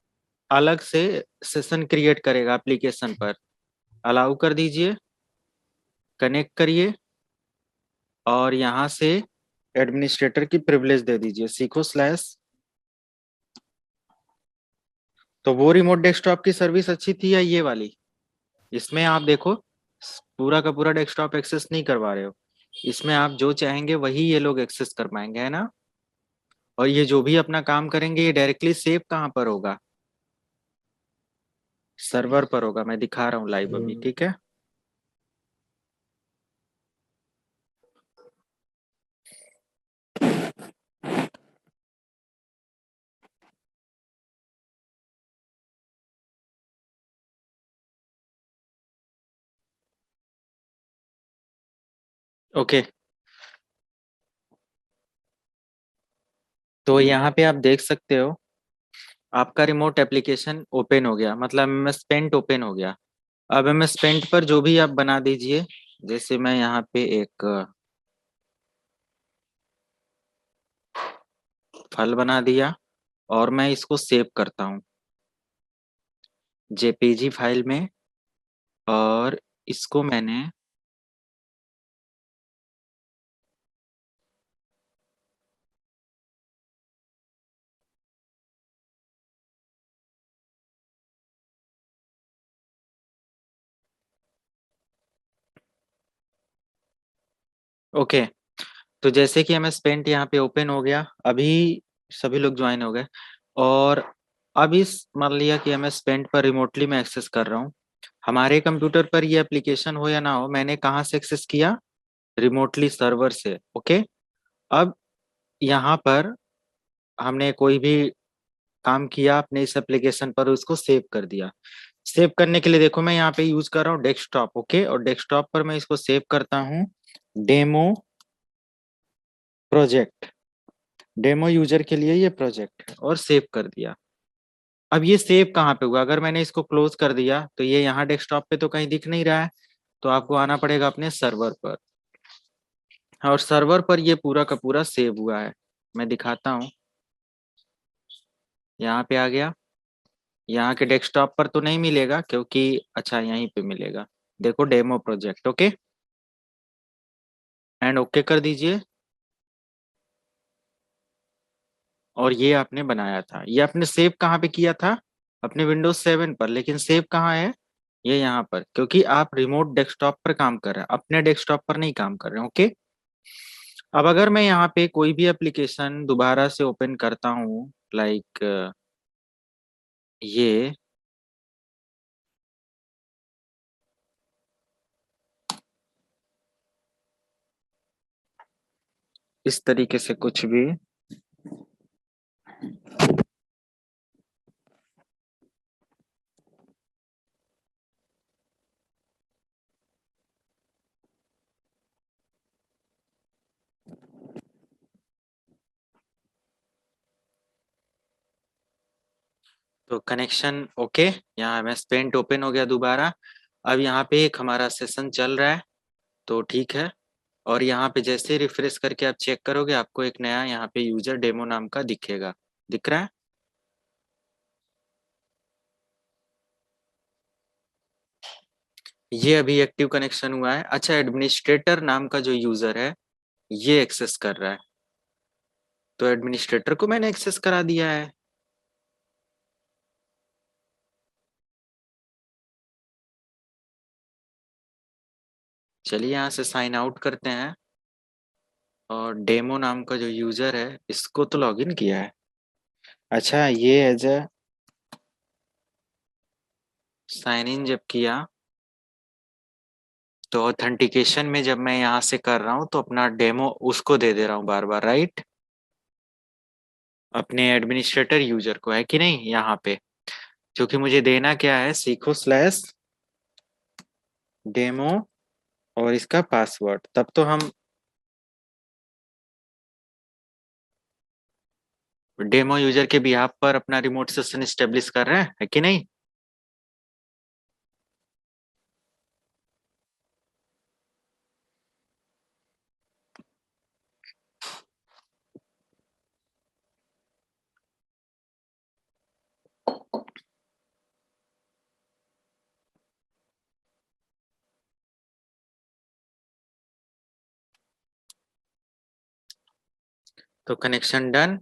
Speaker 1: अलग से सेशन क्रिएट करेगा एप्लीकेशन पर। अलाउ कर दीजिए, कनेक्ट करिए और यहाँ से एडमिनिस्ट्रेटर की प्रिविलेज दे दीजिए, सीखो/। तो वो रिमोट डेस्कटॉप की सर्विस अच्छी थी या ये वाली? इसमें आप देखो पूरा का पूरा डेस्कटॉप एक्सेस नहीं करवा रहे हो। इसमें आप जो चाहेंगे वही ये लोग एक्सेस कर पाएंगे, है ना। और ये जो भी अपना काम करेंगे ये डायरेक्टली सेव कहाँ पर होगा, सर्वर पर होगा। मैं दिखा रहा हूँ लाइव अभी, ठीक है। ओके, तो यहाँ पे आप देख सकते हो आपका रिमोट एप्लीकेशन ओपन हो गया, मतलब एमएस पेंट ओपन हो गया। अब एमएस पेंट पर जो भी आप बना दीजिए, जैसे मैं यहाँ पे एक फल बना दिया और मैं इसको सेव करता हूँ जेपीजी फाइल में। और इसको मैंने ओके, तो जैसे कि एमएस पेंट यहाँ पे ओपन हो गया, अभी सभी लोग ज्वाइन हो गए। और अब इस मान लिया कि एमएस पेंट पर रिमोटली मैं एक्सेस कर रहा हूँ। हमारे कंप्यूटर पर ये एप्लीकेशन हो या ना हो, मैंने कहाँ से एक्सेस किया, रिमोटली सर्वर से। ओके, अब यहाँ पर हमने कोई भी काम किया अपने इस एप्लीकेशन पर, उसको सेव कर दिया। सेव करने के लिए देखो मैं यहाँ पे यूज कर रहा हूँ डेस्कटॉप। ओके, और डेस्कटॉप पर मैं इसको सेव करता हूँ डेमो प्रोजेक्ट, डेमो यूजर के लिए ये प्रोजेक्ट, और सेव कर दिया। अब ये सेव कहाँ पे हुआ? अगर मैंने इसको क्लोज कर दिया तो ये यहाँ डेस्कटॉप पे तो कहीं दिख नहीं रहा है, तो आपको आना पड़ेगा अपने सर्वर पर, और सर्वर पर ये पूरा का पूरा सेव हुआ है। मैं दिखाता हूँ, यहाँ पे आ गया। यहाँ के डेस्कटॉप पर तो नहीं मिलेगा क्योंकि, अच्छा यहीं पे मिलेगा, देखो demo project. Okay, and okay कर दीजिए। और ये आपने बनाया था, ये आपने सेव कहाँ पे किया था? अपने विंडोज 7 पर, लेकिन सेव कहाँ है? ये यहाँ पर, क्योंकि आप रिमोट डेस्कटॉप पर काम कर रहे हैं, अपने डेस्कटॉप पर नहीं काम कर रहे हैं। ओके, अब अगर मैं यहाँ पे कोई भी एप्लीकेशन दोबारा से ओपन करता हूँ, लाइक ये, इस तरीके से कुछ भी, तो कनेक्शन ओके, यहाँ मैं पेंट ओपन हो गया दोबारा। अब यहाँ पे एक हमारा सेशन चल रहा है, तो ठीक है। और यहाँ पे जैसे रिफ्रेश करके आप चेक करोगे, आपको एक नया यहाँ पे यूजर डेमो नाम का दिखेगा, दिख रहा है? ये अभी एक्टिव कनेक्शन हुआ है। अच्छा, एडमिनिस्ट्रेटर नाम का जो यूजर है ये एक्सेस कर रहा है, तो एडमिनिस्ट्रेटर को मैंने एक्सेस करा दिया है। चलिए यहाँ से साइन आउट करते हैं, और डेमो नाम का जो यूजर है इसको तो लॉगिन किया है। अच्छा, ये एज अ साइन इन जब किया, तो ऑथेंटिकेशन में जब मैं यहाँ से कर रहा हूँ तो अपना डेमो उसको दे दे रहा हूँ बार बार, राइट? अपने एडमिनिस्ट्रेटर यूजर को, है कि नहीं? यहाँ पे क्योंकि मुझे देना क्या है, सीखो स्लैश डेमो और इसका पासवर्ड, तब तो हम डेमो यूजर के बिहाफ पर अपना रिमोट सेशन स्टेब्लिश कर रहे हैं, है कि नहीं? तो कनेक्शन डन,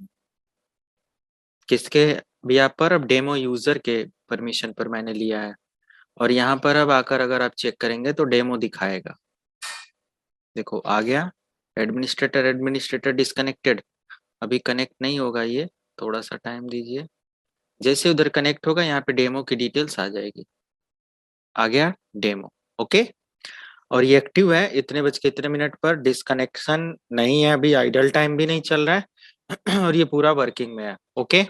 Speaker 1: किसके बिहाफ पर? अब डेमो यूजर के परमिशन पर मैंने लिया है। और यहाँ पर अब आकर अगर आप चेक करेंगे तो डेमो दिखाएगा, देखो आ गया। एडमिनिस्ट्रेटर एडमिनिस्ट्रेटर डिस्कनेक्टेड, अभी कनेक्ट नहीं होगा ये, थोड़ा सा टाइम दीजिए। जैसे उधर कनेक्ट होगा यहाँ पे डेमो की डिटेल्स आ जाएगी। आ गया डेमो। ओके, और ये एक्टिव है। इतने बज के इतने मिनट पर डिस्कनेक्शन नहीं है, अभी आइडल टाइम भी नहीं चल रहा है और ये पूरा वर्किंग में है। ओके,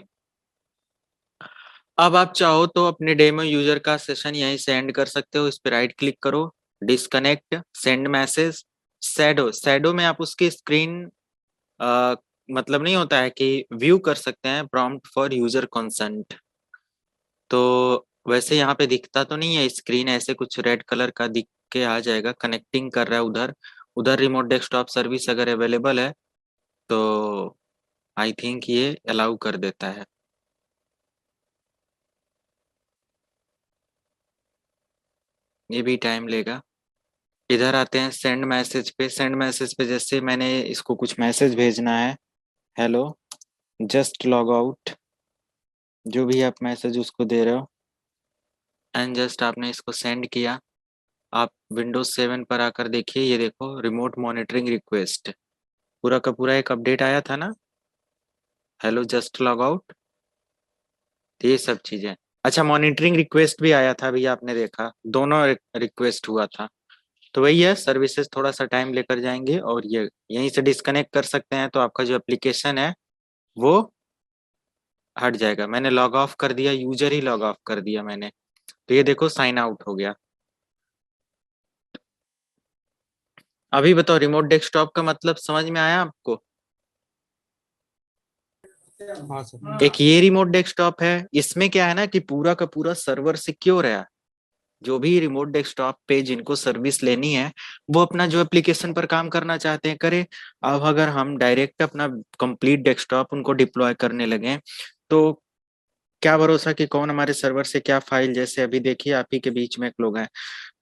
Speaker 1: अब आप चाहो तो अपने डेमो यूजर का सेशन यहीं से एंड कर सकते हो। इस पे राइट क्लिक करो, disconnect, send message, shadow. Shadow में आप उसकी स्क्रीन मतलब नहीं होता है कि व्यू कर सकते हैं, प्रॉम्प्ट फॉर यूजर कंसेंट। तो वैसे यहाँ पे दिखता तो नहीं है स्क्रीन, ऐसे कुछ रेड कलर का दिख के आ जाएगा। कनेक्टिंग कर रहा है उधर, उधर रिमोट डेस्कटॉप सर्विस अगर अवेलेबल है तो आई थिंक ये अलाउ कर देता है। ये भी टाइम लेगा। इधर आते हैं सेंड मैसेज पे। सेंड मैसेज पे जैसे मैंने इसको कुछ मैसेज भेजना है, हेलो जस्ट लॉग आउट, जो भी आप मैसेज उसको दे रहे हो, एंड जस्ट आपने इसको सेंड किया। आप विंडोज 7 पर आकर देखिए, ये देखो रिमोट मॉनिटरिंग रिक्वेस्ट, पूरा का पूरा एक अपडेट आया था ना, हेलो जस्ट लॉग आउट, ये सब चीजें। अच्छा, मॉनिटरिंग रिक्वेस्ट भी आया था, अभी आपने देखा, दोनों रिक्वेस्ट हुआ था। तो वही है, सर्विसेज थोड़ा सा टाइम लेकर जाएंगे और ये यहीं से डिस्कनेक्ट कर सकते हैं, तो आपका जो एप्लीकेशन है वो हट जाएगा। मैंने लॉग ऑफ कर दिया, यूजर ही लॉग ऑफ कर दिया मैंने, तो ये देखो साइन आउट हो गया। अभी बताओ रिमोट डेस्कटॉप का मतलब समझ में आया आपको?
Speaker 2: हाँ सर।
Speaker 1: एक ये रिमोट डेस्कटॉप है, इसमें क्या है ना कि पूरा का पूरा सर्वर सिक्योर है। जो भी रिमोट डेस्कटॉप पे जिनको सर्विस लेनी है वो अपना जो एप्लीकेशन पर काम करना चाहते हैं करे। अब अगर हम डायरेक्ट अपना कंप्लीट डेस्कटॉप उनको डिप्लॉय करने लगे तो क्या भरोसा कि कौन हमारे सर्वर से क्या फाइल, जैसे अभी देखिए आप ही के बीच में एक लोग हैं,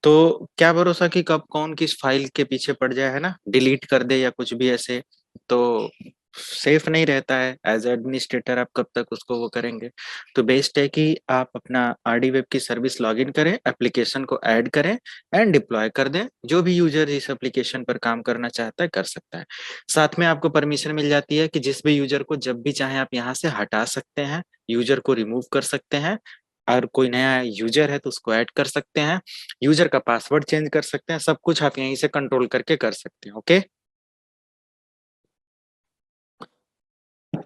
Speaker 1: तो क्या भरोसा कि कब कौन किस फाइल के पीछे पड़ जाए, है ना, डिलीट कर दे या कुछ भी ऐसे, तो सेफ नहीं रहता है। एज एडमिनिस्ट्रेटर आप कब तक उसको वो करेंगे। तो बेस्ट है कि आप अपना आरडी वेब की सर्विस लॉगिन करें, एप्लीकेशन को ऐड करें एंड डिप्लॉय कर दें। जो भी यूजर इस एप्लीकेशन पर काम करना चाहता है कर सकता है। साथ में आपको परमिशन मिल जाती है कि जिस भी यूजर को जब भी चाहे आप यहाँ से हटा सकते हैं, यूजर को रिमूव कर सकते हैं, और कोई नया यूजर है तो उसको ऐड कर सकते हैं, यूजर का पासवर्ड चेंज कर सकते हैं, सब कुछ आप यहीं से कंट्रोल करके कर सकते हैं। ओके,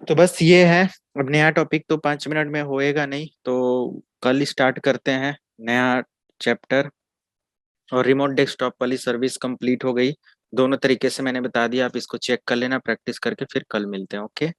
Speaker 1: तो बस ये है। अब नया टॉपिक तो 5 मिनट में होएगा नहीं, तो कल स्टार्ट करते हैं नया चैप्टर। और रिमोट डेस्कटॉप वाली सर्विस कंप्लीट हो गई, दोनों तरीके से मैंने बता दिया, आप इसको चेक कर लेना प्रैक्टिस करके, फिर कल मिलते हैं। ओके।